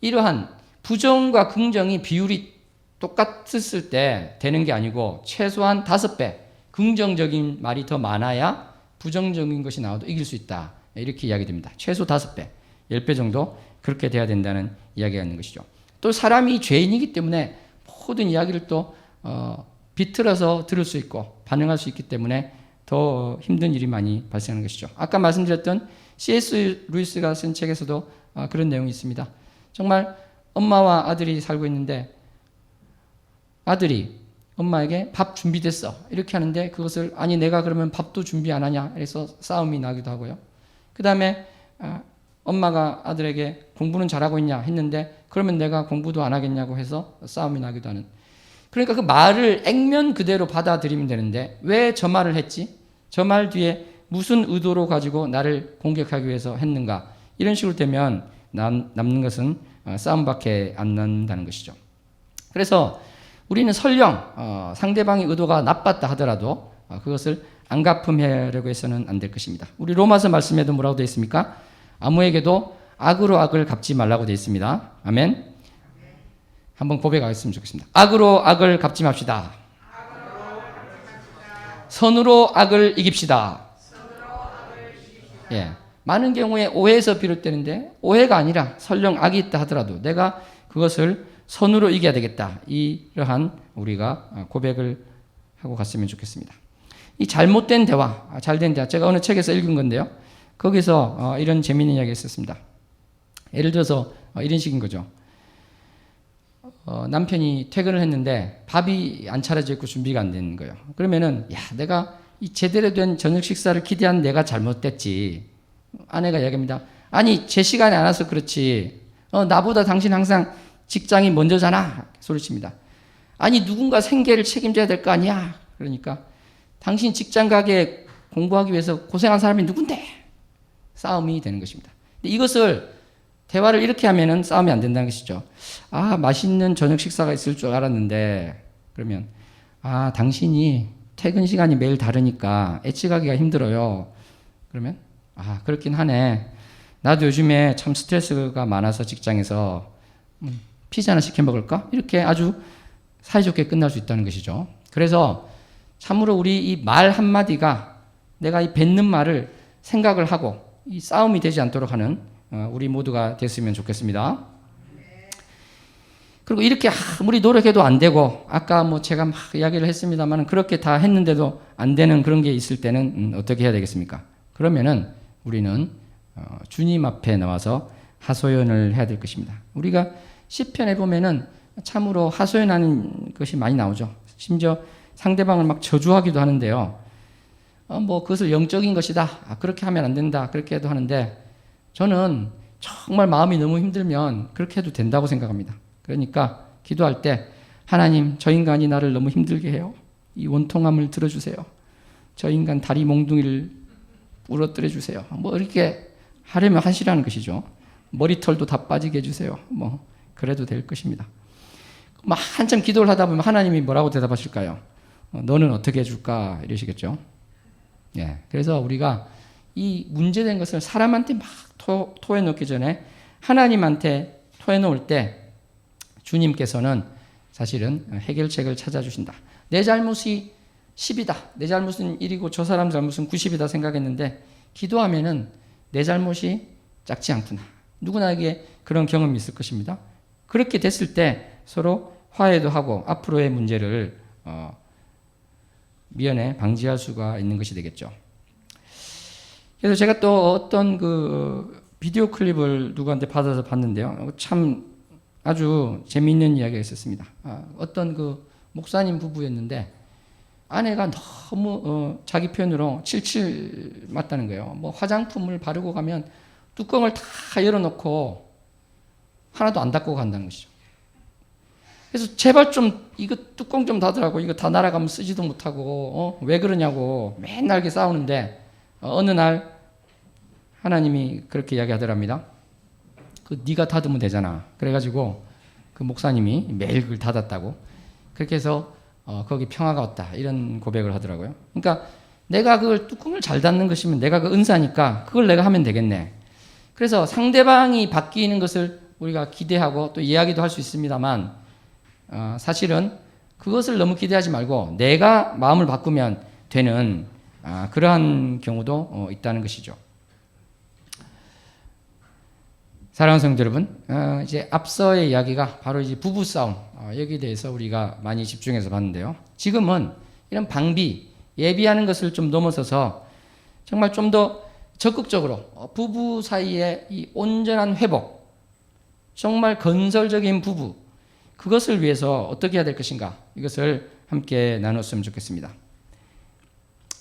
이러한 부정과 긍정이 비율이 똑같았을 때 되는 게 아니고 최소한 5배 긍정적인 말이 더 많아야 부정적인 것이 나와도 이길 수 있다. 이렇게 이야기됩니다. 최소 5배, 10배 정도 그렇게 돼야 된다는 이야기가 있는 것이죠. 또 사람이 죄인이기 때문에 모든 이야기를 또 비틀어서 들을 수 있고 반응할 수 있기 때문에 더 힘든 일이 많이 발생하는 것이죠. 아까 말씀드렸던 C.S. 루이스가 쓴 책에서도 그런 내용이 있습니다. 정말 엄마와 아들이 살고 있는데 아들이 엄마에게 밥 준비됐어 이렇게 하는데 그것을 아니 내가 그러면 밥도 준비 안 하냐 해서 싸움이 나기도 하고요. 그 다음에 엄마가 아들에게 공부는 잘하고 있냐 했는데 그러면 내가 공부도 안 하겠냐고 해서 싸움이 나기도 하는. 그러니까 그 말을 액면 그대로 받아들이면 되는데 왜 저 말을 했지? 저 말 뒤에 무슨 의도로 가지고 나를 공격하기 위해서 했는가? 이런 식으로 되면 남는 것은 싸움밖에 안 남는다는 것이죠. 그래서 우리는 설령 상대방의 의도가 나빴다 하더라도 그것을 안갚음하려고 해서는 안 될 것입니다. 우리 로마서 말씀에도 뭐라고 되어 있습니까? 아무에게도 악으로 악을 갚지 말라고 되어 있습니다. 아멘. 한번 고백하겠으면 좋겠습니다. 악으로 악을 갚지 맙시다. 선으로 악을 이깁시다. 예, 많은 경우에 오해에서 비롯되는데 오해가 아니라 설령 악이 있다 하더라도 내가 그것을 선으로 이겨야 되겠다. 이러한 우리가 고백을 하고 갔으면 좋겠습니다. 이 잘못된 대화, 잘된 대화, 제가 어느 책에서 읽은 건데요. 거기서 이런 재미있는 이야기가 있었습니다. 예를 들어서 이런 식인 거죠. 남편이 퇴근을 했는데 밥이 안 차려져 있고 준비가 안 되는 거예요. 그러면은 야 내가 이 제대로 된 저녁 식사를 기대한 내가 잘못됐지. 아내가 이야기합니다. 아니 제 시간에 안 와서 그렇지. 나보다 당신 항상 직장이 먼저잖아. 소리칩니다. 아니 누군가 생계를 책임져야 될 거 아니야. 그러니까 당신 직장 가게 공부하기 위해서 고생한 사람이 누군데? 싸움이 되는 것입니다. 이것을 대화를 이렇게 하면은 싸움이 안 된다는 것이죠. 아, 맛있는 저녁 식사가 있을 줄 알았는데, 그러면, 아, 당신이 퇴근 시간이 매일 다르니까 애찍하기가 힘들어요. 그러면, 아, 그렇긴 하네. 나도 요즘에 참 스트레스가 많아서 직장에서 피자 하나 시켜 먹을까? 이렇게 아주 사이좋게 끝날 수 있다는 것이죠. 그래서 참으로 우리 이 말 한마디가 내가 이 뱉는 말을 생각을 하고 이 싸움이 되지 않도록 하는 우리 모두가 됐으면 좋겠습니다. 그리고 이렇게 아무리 노력해도 안 되고 아까 뭐 제가 막 이야기를 했습니다만 그렇게 다 했는데도 안 되는 그런 게 있을 때는 어떻게 해야 되겠습니까? 그러면은 우리는 주님 앞에 나와서 하소연을 해야 될 것입니다. 우리가 시편에 보면은 참으로 하소연하는 것이 많이 나오죠. 심지어 상대방을 막 저주하기도 하는데요. 뭐 그것을 영적인 것이다. 그렇게 하면 안 된다. 그렇게 해도 하는데 저는 정말 마음이 너무 힘들면 그렇게 해도 된다고 생각합니다. 그러니까 기도할 때 하나님 저 인간이 나를 너무 힘들게 해요. 이 원통함을 들어주세요. 저 인간 다리 몽둥이를 부러뜨려 주세요. 뭐 이렇게 하려면 하시라는 것이죠. 머리털도 다 빠지게 해주세요. 뭐 그래도 될 것입니다. 막 한참 기도를 하다 보면 하나님이 뭐라고 대답하실까요? 너는 어떻게 해줄까? 이러시겠죠. 예, 그래서 우리가 이 문제된 것을 사람한테 막 토해놓기 전에 하나님한테 토해놓을 때 주님께서는 사실은 해결책을 찾아주신다. 내 잘못이 10이다. 내 잘못은 1이고 저 사람 잘못은 90이다 생각했는데 기도하면은 내 잘못이 작지 않구나. 누구나에게 그런 경험이 있을 것입니다. 그렇게 됐을 때 서로 화해도 하고 앞으로의 문제를 미연에 방지할 수가 있는 것이 되겠죠. 그래서 제가 또 어떤 그 비디오 클립을 누구한테 받아서 봤는데요. 참 아주 재미있는 이야기가 있었습니다. 어떤 그 목사님 부부였는데 아내가 너무 자기 표현으로 칠칠 맞다는 거예요. 뭐 화장품을 바르고 가면 뚜껑을 다 열어놓고 하나도 안 닫고 간다는 것이죠. 그래서 제발 좀 이거 뚜껑 좀 닫으라고. 이거 다 날아가면 쓰지도 못하고 왜 그러냐고 맨날 이렇게 싸우는데 어느 날 하나님이 그렇게 이야기하더랍니다. 그 네가 닫으면 되잖아. 그래가지고 그 목사님이 매일 그걸 닫았다고. 그렇게 해서 거기 평화가 왔다. 이런 고백을 하더라고요. 그러니까 내가 그걸 뚜껑을 잘 닫는 것이면 내가 그 은사니까 그걸 내가 하면 되겠네. 그래서 상대방이 바뀌는 것을 우리가 기대하고 또 이야기도 할 수 있습니다만 사실은 그것을 너무 기대하지 말고 내가 마음을 바꾸면 되는 그러한 경우도 있다는 것이죠. 사랑하는 성도 여러분, 이제 앞서의 이야기가 바로 이제 부부 싸움 여기에 대해서 우리가 많이 집중해서 봤는데요. 지금은 이런 방비, 예비하는 것을 좀 넘어서서 정말 좀 더 적극적으로 부부 사이의 이 온전한 회복, 정말 건설적인 부부, 그것을 위해서 어떻게 해야 될 것인가, 이것을 함께 나눴으면 좋겠습니다.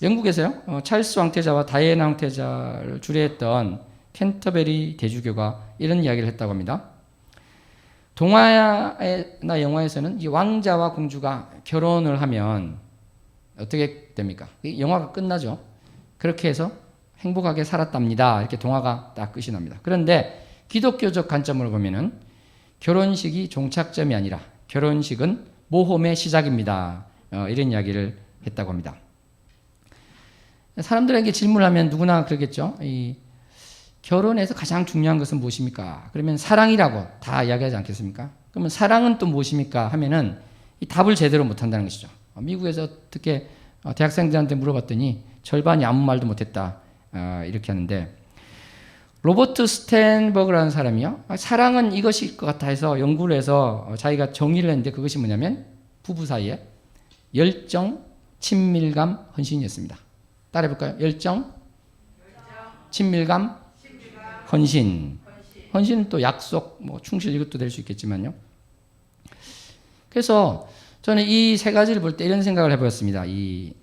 영국에서요, 찰스 왕태자와 다이애나 왕태자를 주례했던 캔터베리 대주교가 이런 이야기를 했다고 합니다. 동화나 영화에서는 이 왕자와 공주가 결혼을 하면 어떻게 됩니까? 영화가 끝나죠. 그렇게 해서 행복하게 살았답니다. 이렇게 동화가 딱 끝이 납니다. 그런데 기독교적 관점으로 보면은 결혼식이 종착점이 아니라 결혼식은 모험의 시작입니다. 이런 이야기를 했다고 합니다. 사람들에게 질문하면 누구나 그러겠죠. 이 결혼에서 가장 중요한 것은 무엇입니까? 그러면 사랑이라고 다 이야기하지 않겠습니까? 그러면 사랑은 또 무엇입니까? 하면은 이 답을 제대로 못한다는 것이죠. 미국에서 어떻게 대학생들한테 물어봤더니 절반이 아무 말도 못했다. 이렇게 하는데, 로버트 스탠버그라는 사람이요, 사랑은 이것일 것 같아 해서 연구를 해서 자기가 정의를 했는데, 그것이 뭐냐면 부부 사이에 열정, 친밀감, 헌신이었습니다. 따라해볼까요? 열정, 친밀감, 헌신. 헌신은 또 약속, 충실, 이것도 될 수 있겠지만요. 그래서 저는 이 세 가지를 볼 때 이런 생각을 해보았습니다. 이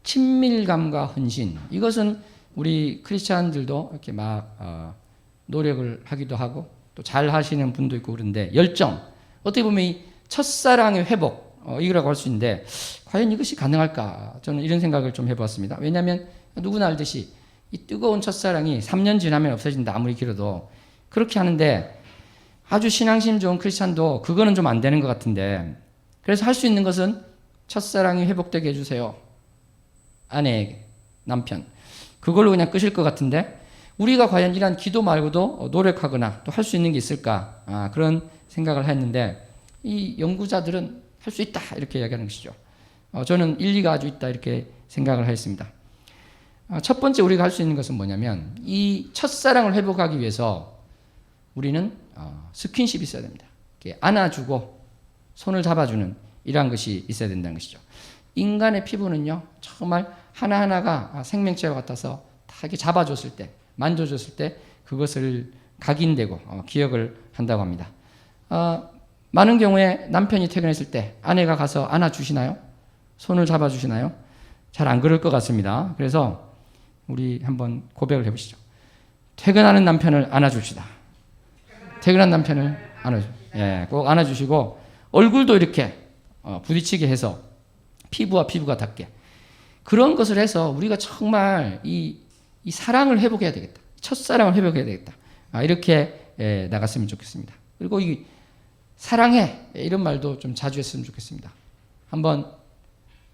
친밀감과 헌신, 이것은 우리 크리스찬들도 이렇게 막 노력을 하기도 하고 또 잘 하시는 분도 있고 그런데, 열정, 어떻게 보면 이 첫사랑의 회복, 이거라고 할 수 있는데 과연 이것이 가능할까? 저는 이런 생각을 좀 해보았습니다. 왜냐하면 누구나 알듯이 이 뜨거운 첫사랑이 3년 지나면 없어진다, 아무리 길어도. 그렇게 하는데 아주 신앙심 좋은 크리스찬도 그거는 좀 안 되는 것 같은데, 그래서 할 수 있는 것은 첫사랑이 회복되게 해주세요. 아내에게, 남편. 그걸로 그냥 끝일 것 같은데, 우리가 과연 이러한 기도 말고도 노력하거나 또 할 수 있는 게 있을까? 그런 생각을 했는데, 이 연구자들은 할 수 있다, 이렇게 이야기하는 것이죠. 저는 일리가 아주 있다, 이렇게 생각을 하였습니다. 첫 번째 우리가 할 수 있는 것은 뭐냐면, 이 첫사랑을 회복하기 위해서 우리는 스킨십이 있어야 됩니다. 이렇게 안아주고 손을 잡아주는 이러한 것이 있어야 된다는 것이죠. 인간의 피부는요, 정말 하나하나가 생명체와 같아서 다 이렇게 잡아줬을 때, 만져줬을 때 그것을 각인되고 기억을 한다고 합니다. 많은 경우에 남편이 퇴근했을 때 아내가 가서 안아주시나요? 손을 잡아주시나요? 잘 안 그럴 것 같습니다. 그래서 우리 한번 고백을 해보시죠. 퇴근하는 남편을 안아줍시다. 퇴근한 남편을 꼭 안아주시고, 얼굴도 이렇게 부딪히게 해서 피부와 피부가 닿게, 그런 것을 해서 우리가 정말 이 사랑을 회복해야 되겠다. 첫사랑을 회복해야 되겠다. 이렇게 나갔으면 좋겠습니다. 그리고 이 사랑해, 이런 말도 좀 자주 했으면 좋겠습니다. 한번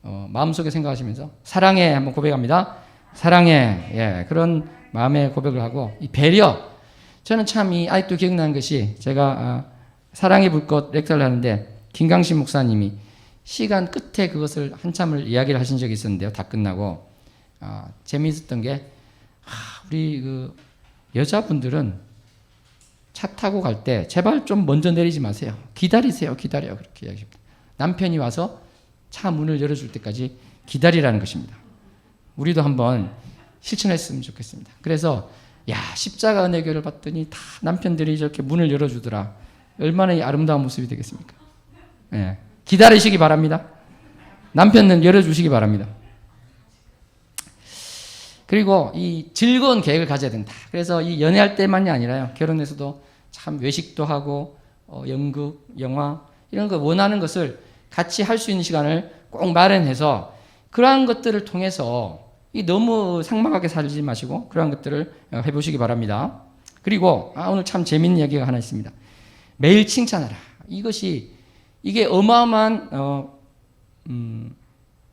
마음속에 생각하시면서 사랑해 한번 고백합니다. 사랑해. 그런 마음의 고백을 하고, 이 배려, 저는 참 아직도 기억나는 것이, 제가 사랑의 불꽃 렉터를 하는데 김강신 목사님이 시간 끝에 그것을 한참을 이야기를 하신 적이 있었는데요. 다 끝나고 재미있었던 게, 우리 그 여자분들은 차 타고 갈 때 제발 좀 먼저 내리지 마세요. 기다리세요. 기다려요. 그렇게 이야기합니다. 남편이 와서 차 문을 열어줄 때까지 기다리라는 것입니다. 우리도 한번 실천했으면 좋겠습니다. 그래서 십자가 은혜교를 봤더니 다 남편들이 저렇게 문을 열어주더라. 얼마나 아름다운 모습이 되겠습니까? 기다리시기 바랍니다. 남편은 열어주시기 바랍니다. 그리고 이 즐거운 계획을 가져야 된다. 그래서 이 연애할 때만이 아니라요, 결혼해서도 참 외식도 하고 연극, 영화 이런 거 원하는 것을 같이 할 수 있는 시간을 꼭 마련해서, 그러한 것들을 통해서 너무 삭막하게 살지 마시고 그러한 것들을 해보시기 바랍니다. 그리고 오늘 참 재밌는 얘기가 하나 있습니다. 매일 칭찬하라. 이게 어마어마한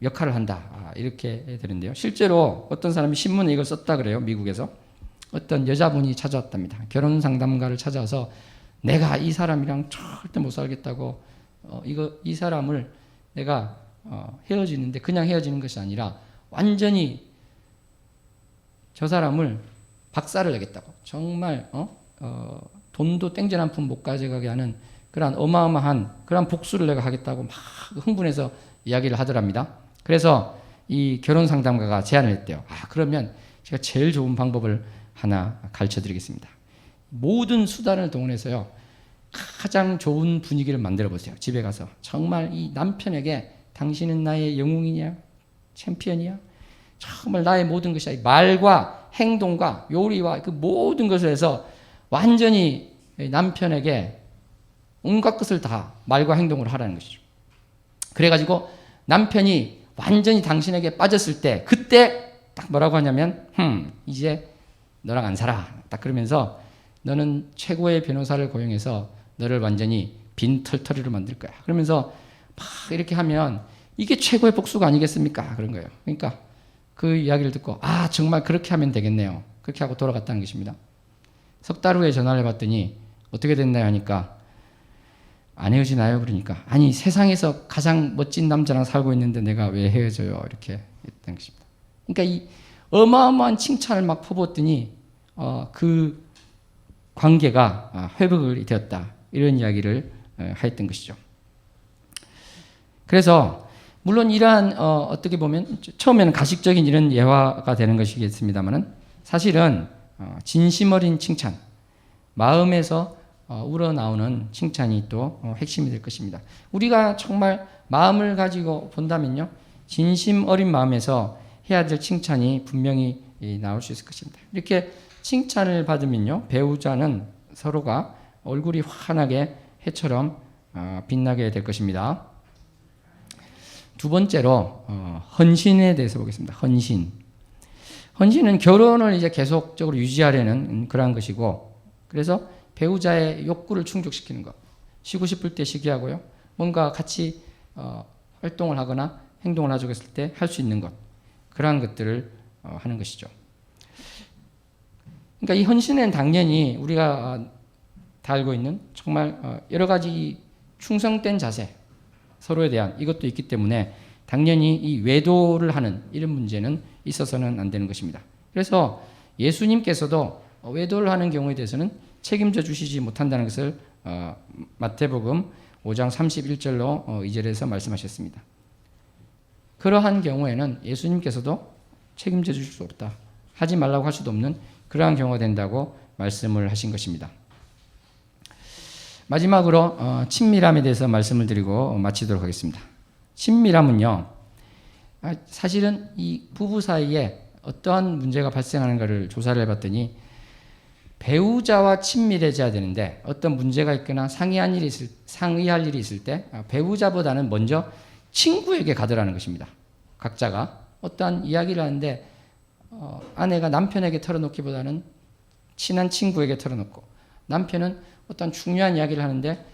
역할을 한다. 이렇게 되는데요. 실제로 어떤 사람이 신문에 이걸 썼다 그래요. 미국에서 어떤 여자분이 찾아왔답니다. 결혼 상담가를 찾아와서 내가 이 사람이랑 절대 못 살겠다고 이 사람을 내가 헤어지는데 그냥 헤어지는 것이 아니라 완전히 저 사람을 박살을 내겠다고, 정말 돈도 땡전 한 푼 못 가져가게 하는 그러한 어마어마한 그러한 복수를 내가 하겠다고 막 흥분해서 이야기를 하더랍니다. 그래서 이 결혼 상담가가 제안을 했대요. 그러면 제가 제일 좋은 방법을 하나 가르쳐 드리겠습니다. 모든 수단을 동원해서요, 가장 좋은 분위기를 만들어 보세요. 집에 가서 정말 이 남편에게 당신은 나의 영웅이냐, 챔피언이야, 정말 나의 모든 것이야, 말과 행동과 요리와 그 모든 것을 해서 완전히 남편에게 온갖 것을 다 말과 행동으로 하라는 것이죠. 그래가지고 남편이 완전히 당신에게 빠졌을 때, 그때 딱 뭐라고 하냐면 이제 너랑 안 살아, 딱 그러면서 너는 최고의 변호사를 고용해서 너를 완전히 빈털터리로 만들 거야. 그러면서 막 이렇게 하면 이게 최고의 복수가 아니겠습니까? 그런 거예요. 그러니까 그 이야기를 듣고 정말 그렇게 하면 되겠네요. 그렇게 하고 돌아갔다는 것입니다. 석 달 후에 전화를 해봤더니 어떻게 됐나요 하니까 안 헤어지나요? 그러니까 아니, 세상에서 가장 멋진 남자랑 살고 있는데 내가 왜 헤어져요? 이렇게 했다는 것입니다. 그러니까 이 어마어마한 칭찬을 막 퍼붓더니 그 관계가 회복이 되었다, 이런 이야기를 하였던 것이죠. 그래서 물론 이러한 어떻게 보면 처음에는 가식적인 이런 예화가 되는 것이겠습니다만은 사실은 진심 어린 칭찬, 마음에서 우러나오는 칭찬이 또 핵심이 될 것입니다. 우리가 정말 마음을 가지고 본다면요, 진심 어린 마음에서 해야 될 칭찬이 분명히 나올 수 있을 것입니다. 이렇게 칭찬을 받으면요, 배우자는 서로가 얼굴이 환하게 해처럼 빛나게 될 것입니다. 두 번째로 헌신에 대해서 보겠습니다. 헌신은 결혼을 이제 계속적으로 유지하려는 그러한 것이고, 그래서 배우자의 욕구를 충족시키는 것, 쉬고 싶을 때 쉬게 하고요, 뭔가 같이 활동을 하거나 행동을 하자고 했을 때 할 수 있는 것, 그러한 것들을 하는 것이죠. 그러니까 이 헌신은 당연히 우리가 다 알고 있는 정말 여러 가지 충성된 자세, 서로에 대한 이것도 있기 때문에 당연히 이 외도를 하는 이런 문제는 있어서는 안 되는 것입니다. 그래서 예수님께서도 외도를 하는 경우에 대해서는 책임져 주시지 못한다는 것을 마태복음 5장 31절로 2절에서 말씀하셨습니다. 그러한 경우에는 예수님께서도 책임져 주실 수 없다, 하지 말라고 할 수도 없는 그러한 경우가 된다고 말씀을 하신 것입니다. 마지막으로 친밀함에 대해서 말씀을 드리고 마치도록 하겠습니다. 친밀함은요, 사실은 이 부부 사이에 어떠한 문제가 발생하는가를 조사를 해봤더니 배우자와 친밀해져야 되는데 어떤 문제가 있거나 상의할 일이 있을 때 배우자보다는 먼저 친구에게 가더라는 것입니다. 각자가 어떠한 이야기를 하는데 아내가 남편에게 털어놓기보다는 친한 친구에게 털어놓고, 남편은 어떤 중요한 이야기를 하는데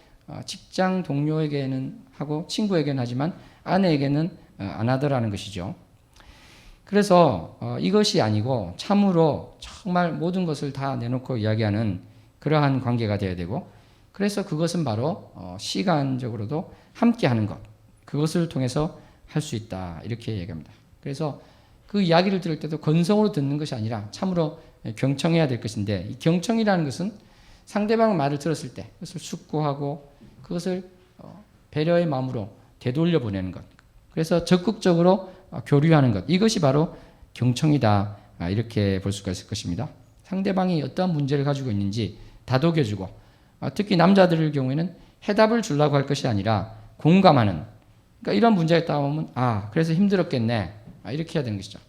직장 동료에게는 하고 친구에게는 하지만 아내에게는 안 하더라는 것이죠. 그래서 이것이 아니고 참으로 정말 모든 것을 다 내놓고 이야기하는 그러한 관계가 되어야 되고, 그래서 그것은 바로 시간적으로도 함께하는 것, 그것을 통해서 할 수 있다, 이렇게 얘기합니다. 그래서 그 이야기를 들을 때도 건성으로 듣는 것이 아니라 참으로 경청해야 될 것인데, 이 경청이라는 것은 상대방의 말을 들었을 때 그것을 숙고하고 그것을 배려의 마음으로 되돌려 보내는 것, 그래서 적극적으로 교류하는 것, 이것이 바로 경청이다, 이렇게 볼 수가 있을 것입니다. 상대방이 어떠한 문제를 가지고 있는지 다독여주고, 특히 남자들의 경우에는 해답을 주려고 할 것이 아니라 공감하는, 그러니까 이런 문제가 있다 보면 그래서 힘들었겠네, 이렇게 해야 되는 것이죠.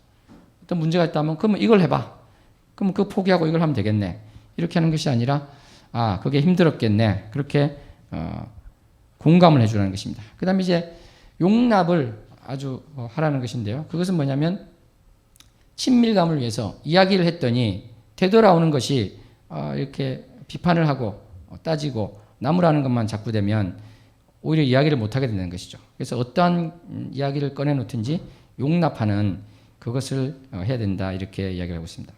어떤 문제가 있다면 그러면 이걸 해봐, 그러면 그거 포기하고 이걸 하면 되겠네, 이렇게 하는 것이 아니라 그게 힘들었겠네, 그렇게 공감을 해주라는 것입니다. 그 다음에 이제 용납을 아주 하라는 것인데요, 그것은 뭐냐면 친밀감을 위해서 이야기를 했더니 되돌아오는 것이 이렇게 비판을 하고 따지고 나무라는 것만 자꾸 되면 오히려 이야기를 못하게 되는 것이죠. 그래서 어떠한 이야기를 꺼내놓든지 용납하는 그것을 해야 된다, 이렇게 이야기를 하고 있습니다.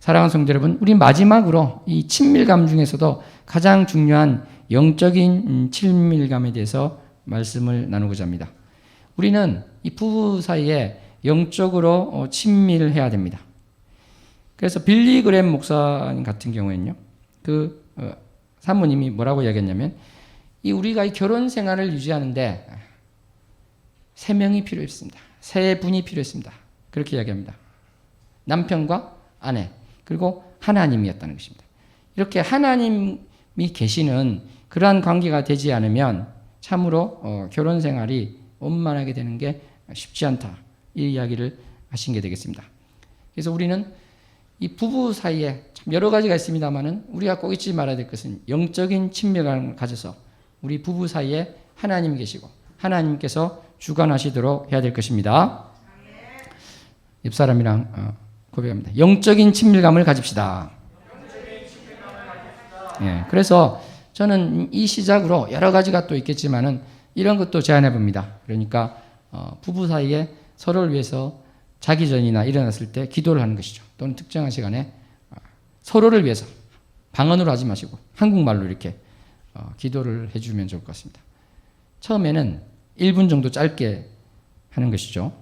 사랑하는 성도 여러분, 우리 마지막으로 이 친밀감 중에서도 가장 중요한 영적인 친밀감에 대해서 말씀을 나누고자 합니다. 우리는 이 부부 사이에 영적으로 친밀해야 됩니다. 그래서 빌리 그램 목사님 같은 경우에는요, 사모님이 뭐라고 이야기했냐면, 우리가 이 결혼 생활을 유지하는데 3명이 필요했습니다. 3분이 필요했습니다. 그렇게 이야기합니다. 남편과 아내, 그리고 하나님이었다는 것입니다. 이렇게 하나님이 계시는 그러한 관계가 되지 않으면 참으로 결혼 생활이 원만하게 되는 게 쉽지 않다. 이 이야기를 하신 게 되겠습니다. 그래서 우리는 이 부부 사이에 참 여러 가지가 있습니다만은 우리가 꼭 잊지 말아야 될 것은 영적인 친밀감을 가져서 우리 부부 사이에 하나님이 계시고 하나님께서 주관하시도록 해야 될 것입니다. 옆사람이랑 고백합니다. 영적인 친밀감을 가집시다. 예, 그래서 저는 이 시작으로 여러 가지가 또 있겠지만은 이런 것도 제안해 봅니다. 그러니까 부부 사이에 서로를 위해서 자기 전이나 일어났을 때 기도를 하는 것이죠. 또는 특정한 시간에 서로를 위해서 방언으로 하지 마시고 한국말로 이렇게 기도를 해주면 좋을 것 같습니다. 처음에는 1분 정도 짧게 하는 것이죠.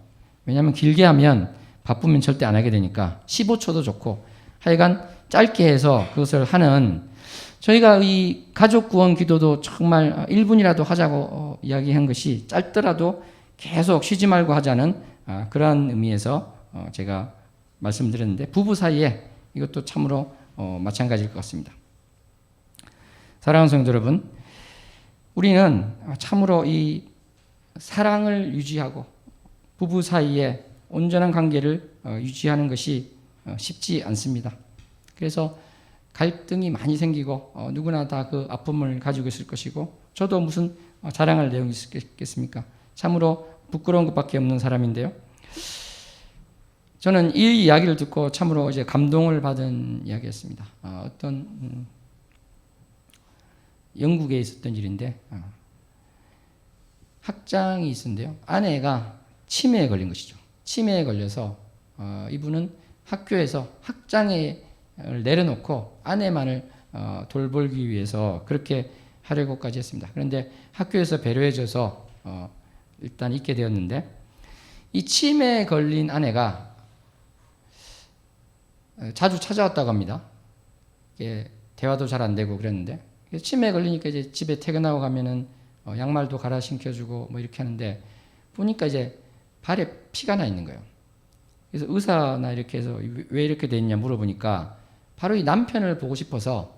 왜냐하면 길게 하면 바쁘면 절대 안 하게 되니까 15초도 좋고 하여간 짧게 해서 그것을 하는, 저희가 이 가족 구원 기도도 정말 1분이라도 하자고 이야기한 것이 짧더라도 계속 쉬지 말고 하자는 그러한 의미에서 제가 말씀드렸는데, 부부 사이에 이것도 참으로 마찬가지일 것 같습니다. 사랑하는 성도 여러분, 우리는 참으로 이 사랑을 유지하고 부부 사이에 온전한 관계를 유지하는 것이 쉽지 않습니다. 그래서 갈등이 많이 생기고 누구나 다 그 아픔을 가지고 있을 것이고, 저도 무슨 자랑할 내용이 있겠습니까? 참으로 부끄러운 것밖에 없는 사람인데요. 저는 이 이야기를 듣고 참으로 이제 감동을 받은 이야기였습니다. 어떤 영국에 있었던 일인데, 학장이 있었는데요. 아내가 치매에 걸린 것이죠. 치매에 걸려서 이분은 학교에서 학장을 내려놓고 아내만을 돌보기 위해서 그렇게 하려고까지 했습니다. 그런데 학교에서 배려해줘서 일단 있게 되었는데, 이 치매에 걸린 아내가 자주 찾아왔다고 합니다. 대화도 잘 안 되고 그랬는데, 치매에 걸리니까 이제 집에 퇴근하고 가면은 양말도 갈아 신겨주고 뭐 이렇게 하는데, 보니까 이제 발에 피가 나 있는 거예요. 그래서 의사나 이렇게 해서 왜 이렇게 돼 있냐 물어보니까 바로 이 남편을 보고 싶어서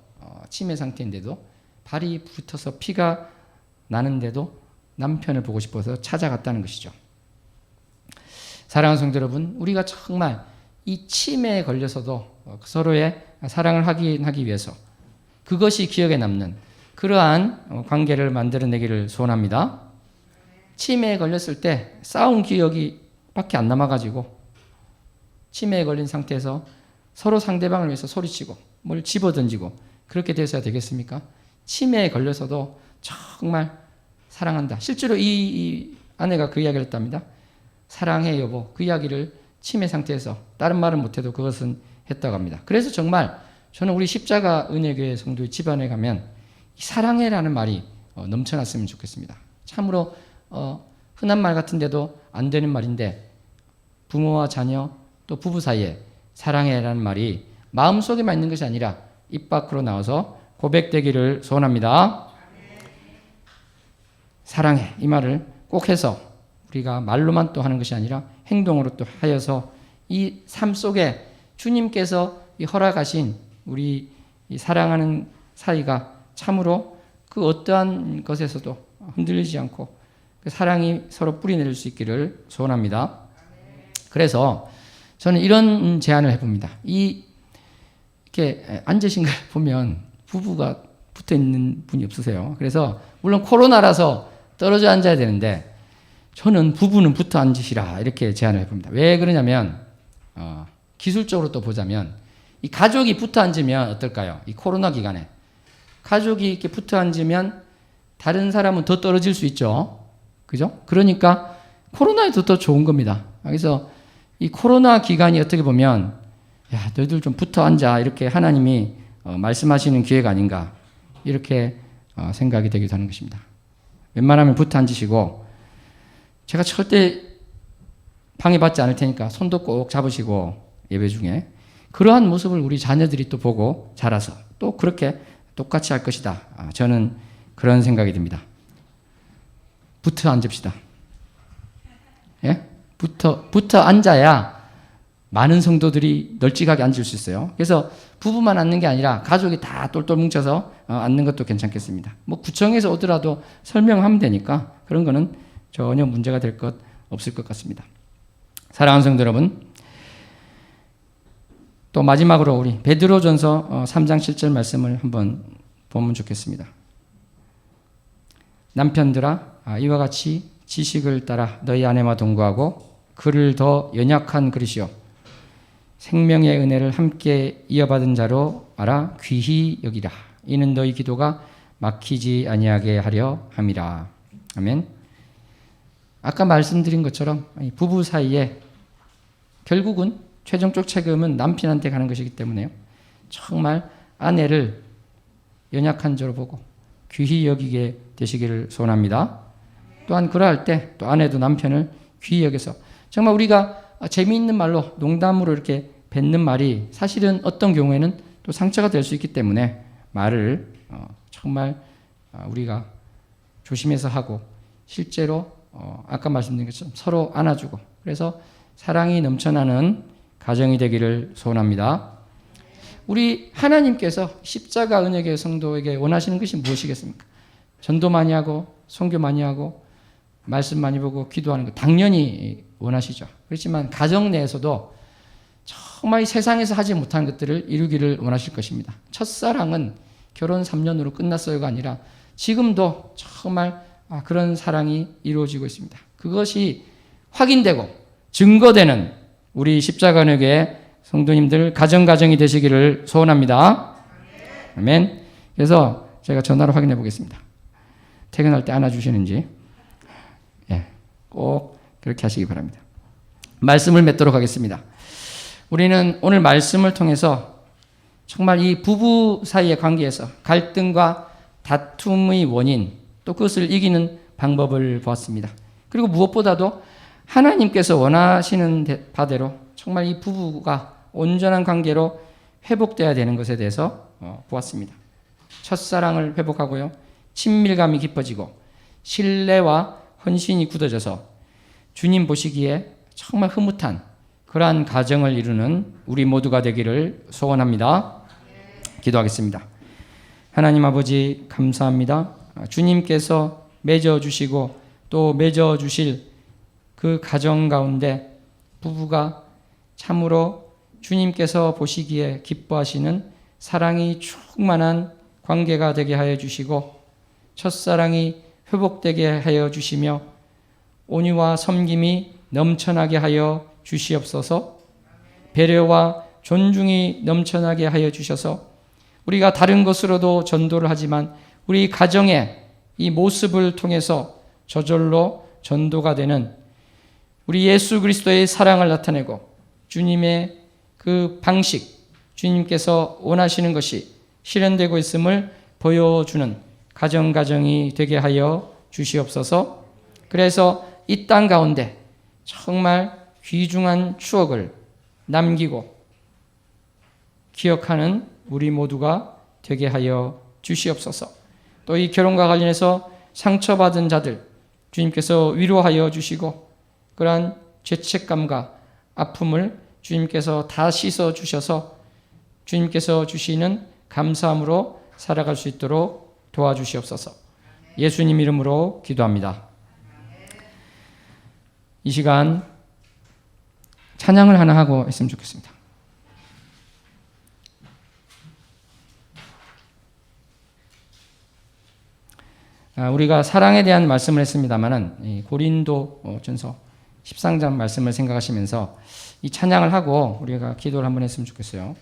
치매 상태인데도 발이 붙어서 피가 나는데도 남편을 보고 싶어서 찾아갔다는 것이죠. 사랑하는 성도 여러분, 우리가 정말 이 치매에 걸려서도 서로의 사랑을 하기 위해서 그것이 기억에 남는 그러한 관계를 만들어내기를 소원합니다. 치매에 걸렸을 때 싸운 기억이 밖에 안 남아가지고 치매에 걸린 상태에서 서로 상대방을 위해서 소리치고 뭘 집어던지고 그렇게 돼서야 되겠습니까? 치매에 걸려서도 정말 사랑한다. 실제로 이 아내가 그 이야기를 했답니다. 사랑해 여보, 그 이야기를 치매 상태에서 다른 말은 못해도 그것은 했다고 합니다. 그래서 정말 저는 우리 십자가 은혜교회 성도의 집안에 가면 이 사랑해라는 말이 넘쳐났으면 좋겠습니다. 참으로 흔한 말 같은데도 안 되는 말인데, 부모와 자녀 또 부부 사이에 사랑해라는 말이 마음속에만 있는 것이 아니라 입 밖으로 나와서 고백되기를 소원합니다. 사랑해, 이 말을 꼭 해서 우리가 말로만 또 하는 것이 아니라 행동으로 또 하여서 이 삶 속에 주님께서 이 허락하신 우리 이 사랑하는 사이가 참으로 그 어떠한 것에서도 흔들리지 않고 그 사랑이 서로 뿌리내릴 수 있기를 소원합니다. 그래서 저는 이런 제안을 해봅니다. 이렇게 앉으신 걸 보면 부부가 붙어 있는 분이 없으세요. 그래서 물론 코로나라서 떨어져 앉아야 되는데 저는 부부는 붙어 앉으시라 이렇게 제안을 해봅니다. 왜 그러냐면 기술적으로 또 보자면 이 가족이 붙어 앉으면 어떨까요? 이 코로나 기간에 가족이 이렇게 붙어 앉으면 다른 사람은 더 떨어질 수 있죠. 그죠? 그러니까 코로나에도 더 좋은 겁니다. 그래서 이 코로나 기간이 어떻게 보면 야, 너희들 좀 붙어 앉아 이렇게 하나님이 말씀하시는 기회가 아닌가 이렇게 생각이 되기도 하는 것입니다. 웬만하면 붙어 앉으시고 제가 절대 방해받지 않을 테니까 손도 꼭 잡으시고 예배 중에 그러한 모습을 우리 자녀들이 또 보고 자라서 또 그렇게 똑같이 할 것이다. 저는 그런 생각이 듭니다. 붙어 앉읍시다. 예? 붙어 앉아야 많은 성도들이 널찍하게 앉을 수 있어요. 그래서 부부만 앉는 게 아니라 가족이 다 똘똘 뭉쳐서 앉는 것도 괜찮겠습니다. 뭐 구청에서 오더라도 설명하면 되니까 그런 거는 전혀 문제가 될 것 없을 것 같습니다. 사랑하는 성도 여러분, 또 마지막으로 우리 베드로전서 3장 7절 말씀을 한번 보면 좋겠습니다. 남편들아, 이와 같이 지식을 따라 너희 아내와 동거하고 그를 더 연약한 그릇이요 생명의 은혜를 함께 이어받은 자로 알아 귀히 여기라. 이는 너희 기도가 막히지 아니하게 하려 함이라. 아멘. 아까 말씀드린 것처럼 부부 사이에 결국은 최종적 책임은 남편한테 가는 것이기 때문에요. 정말 아내를 연약한 자로 보고 귀히 여기게 되시기를 소원합니다. 또한 그러할 때 또 아내도 남편을 귀히 여겨서 정말 우리가 재미있는 말로 농담으로 이렇게 뱉는 말이 사실은 어떤 경우에는 또 상처가 될 수 있기 때문에 말을 정말 우리가 조심해서 하고 실제로 아까 말씀드린 것처럼 서로 안아주고 그래서 사랑이 넘쳐나는 가정이 되기를 소원합니다. 우리 하나님께서 십자가 은혜교회 성도에게 원하시는 것이 무엇이겠습니까? 전도 많이 하고 선교 많이 하고 말씀 많이 보고 기도하는 것 당연히 원하시죠. 그렇지만 가정 내에서도 정말 세상에서 하지 못한 것들을 이루기를 원하실 것입니다. 첫사랑은 결혼 3년으로 끝났어요가 아니라 지금도 정말 그런 사랑이 이루어지고 있습니다. 그것이 확인되고 증거되는 우리 십자가교회 성도님들 가정이 되시기를 소원합니다. 아멘. 그래서 제가 전화로 확인해 보겠습니다. 퇴근할 때 안아주시는지 꼭 그렇게 하시기 바랍니다. 말씀을 맺도록 하겠습니다. 우리는 오늘 말씀을 통해서 정말 이 부부 사이의 관계에서 갈등과 다툼의 원인 또 그것을 이기는 방법을 보았습니다. 그리고 무엇보다도 하나님께서 원하시는 바대로 정말 이 부부가 온전한 관계로 회복되어야 되는 것에 대해서 보았습니다. 첫사랑을 회복하고요. 친밀감이 깊어지고 신뢰와 헌신이 굳어져서 주님 보시기에 정말 흐뭇한 그러한 가정을 이루는 우리 모두가 되기를 소원합니다. 기도하겠습니다. 하나님 아버지 감사합니다. 주님께서 맺어주시고 또 맺어주실 그 가정 가운데 부부가 참으로 주님께서 보시기에 기뻐하시는 사랑이 충만한 관계가 되게 하여 주시고 첫사랑이 회복되게 하여 주시며 온유와 섬김이 넘쳐나게 하여 주시옵소서. 배려와 존중이 넘쳐나게 하여 주셔서 우리가 다른 것으로도 전도를 하지만 우리 가정의 이 모습을 통해서 저절로 전도가 되는 우리 예수 그리스도의 사랑을 나타내고 주님의 그 방식, 주님께서 원하시는 것이 실현되고 있음을 보여주는 가정이 되게 하여 주시옵소서. 그래서 이 땅 가운데 정말 귀중한 추억을 남기고 기억하는 우리 모두가 되게 하여 주시옵소서. 또 이 결혼과 관련해서 상처받은 자들 주님께서 위로하여 주시고 그러한 죄책감과 아픔을 주님께서 다 씻어 주셔서 주님께서 주시는 감사함으로 살아갈 수 있도록 도와주시옵소서. 예수님 이름으로 기도합니다. 이 시간 찬양을 하나 하고 했으면 좋겠습니다. 우리가 사랑에 대한 말씀을 했습니다만은 고린도 전서 13장 말씀을 생각하시면서 이 찬양을 하고 우리가 기도를 한번 했으면 좋겠어요.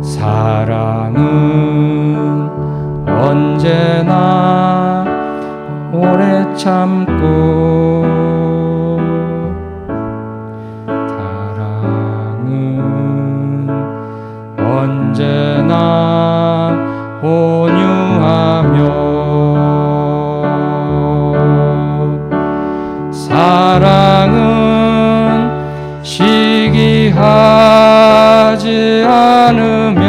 사랑은 언제나 오래 참고 사랑은 언제나 온유하며 사랑은 시기하지 않으며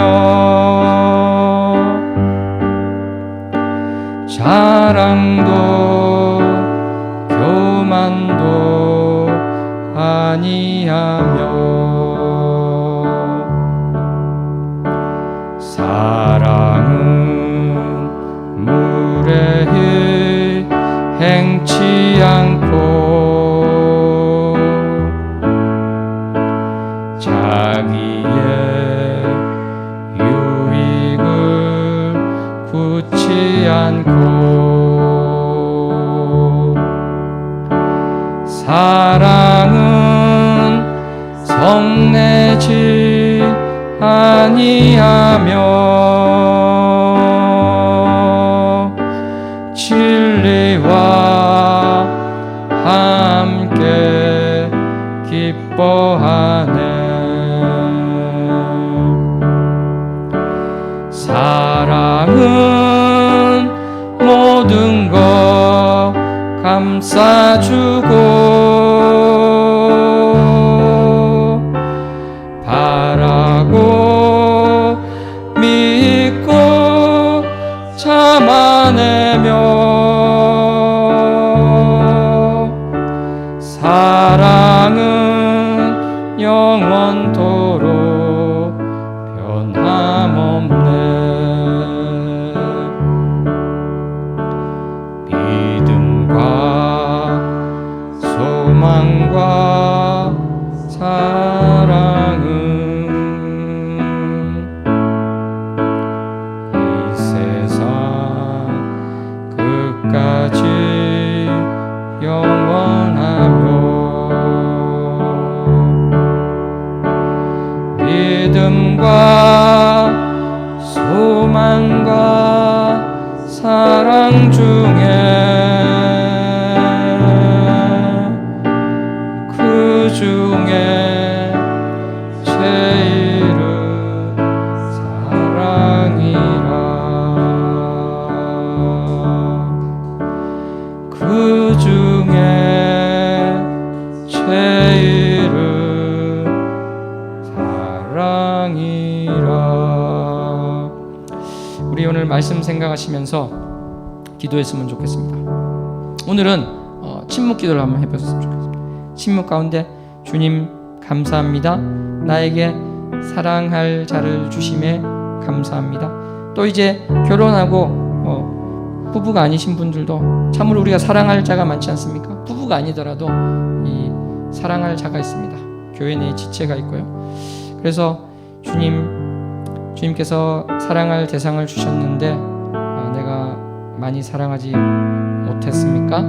자랑도 교만도 아니하며 사랑은 무례히 행치 않고 자기의 유익을 굳지 않고 사랑은 성내지 아니하며 진리와 함께 기뻐하네 사랑은 모든 것 감싸주고 바라고 믿고 참아내며 사랑은 영원토록 변함없네 믿음과 소망과 사랑은 이 세상 끝까지 영원하며 믿음과 소망과 사랑 중에 제일은 사랑이라 그 중에 제일은 사랑이라 우리 오늘 말씀 생각하시면서 기도했으면 좋겠습니다. 오늘은 침묵 기도를 한번 해보셨으면 좋겠습니다. 침묵 가운데 주님 감사합니다. 나에게 사랑할 자를 주심에 감사합니다. 또 이제 결혼하고 부부가 아니신 분들도 참으로 우리가 사랑할 자가 많지 않습니까? 부부가 아니더라도 이 사랑할 자가 있습니다. 교회 내에 지체가 있고요. 그래서 주님께서 사랑할 대상을 주셨는데 내가 많이 사랑하지 못했습니까?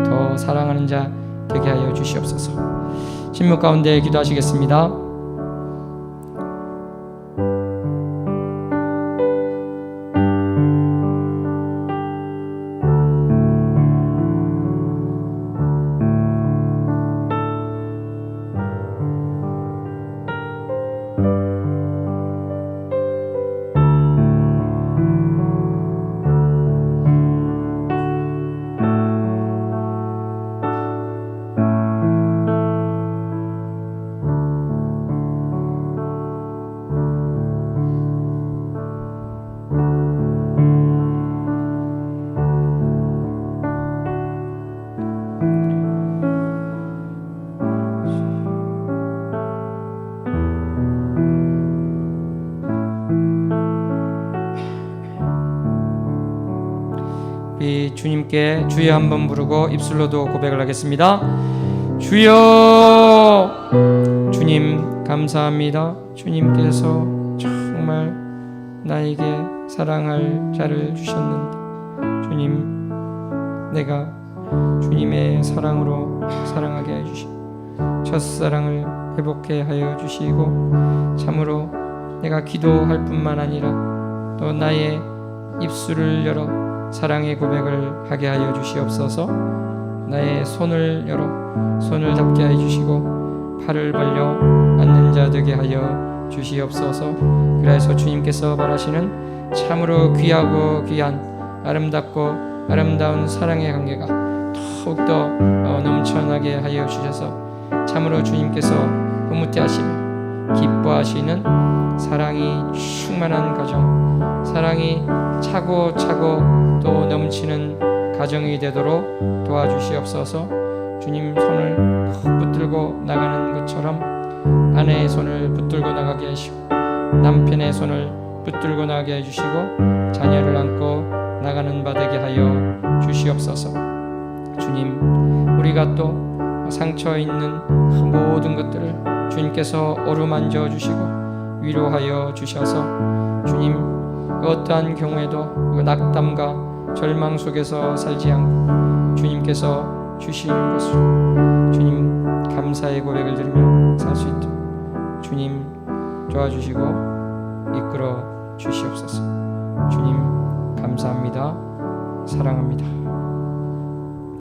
더 사랑하는 자 되게 하여 주시옵소서. 침묵 가운데 기도하시겠습니다. 우리 주님께 주여 한번 부르고 입술로도 고백을 하겠습니다. 주여. 주님 감사합니다. 주님께서 정말 나에게 사랑할 자를 주셨는데 주님, 내가 주님의 사랑으로 사랑하게 해주시고 첫사랑을 회복해 하여 주시고 참으로 내가 기도할 뿐만 아니라 또 나의 입술을 열어 사랑의 고백을 하게 하여 주시옵소서. 나의 손을 열어 손을 잡게 해 주시고 팔을 벌려 앉는 자 되게 하여 주시옵소서. 그래서 주님께서 바라시는 참으로 귀하고 귀한 아름답고 아름다운 사랑의 관계가 더욱더 넘쳐나게 하여 주셔서 참으로 주님께서 흐뭇해하시며 기뻐하시는 사랑이 충만한 가정, 사랑이 차고 또 넘치는 가정이 되도록 도와주시옵소서. 주님 손을 꼭 붙들고 나가는 것처럼 아내의 손을 붙들고 나가게 하시고 남편의 손을 붙들고 나가게 해주시고 자녀를 안고 나가는 바 되게 하여 주시옵소서. 주님, 우리가 또 상처 있는 모든 것들을 주님께서 어루만져 주시고 위로하여 주셔서 주님, 어떠한 경우에도 낙담과 절망 속에서 살지 않고 주님께서 주시는 것으로 주님 감사의 고백을 드리며 살 수 있도록 주님 도와주시고 이끌어 주시옵소서. 주님 감사합니다. 사랑합니다.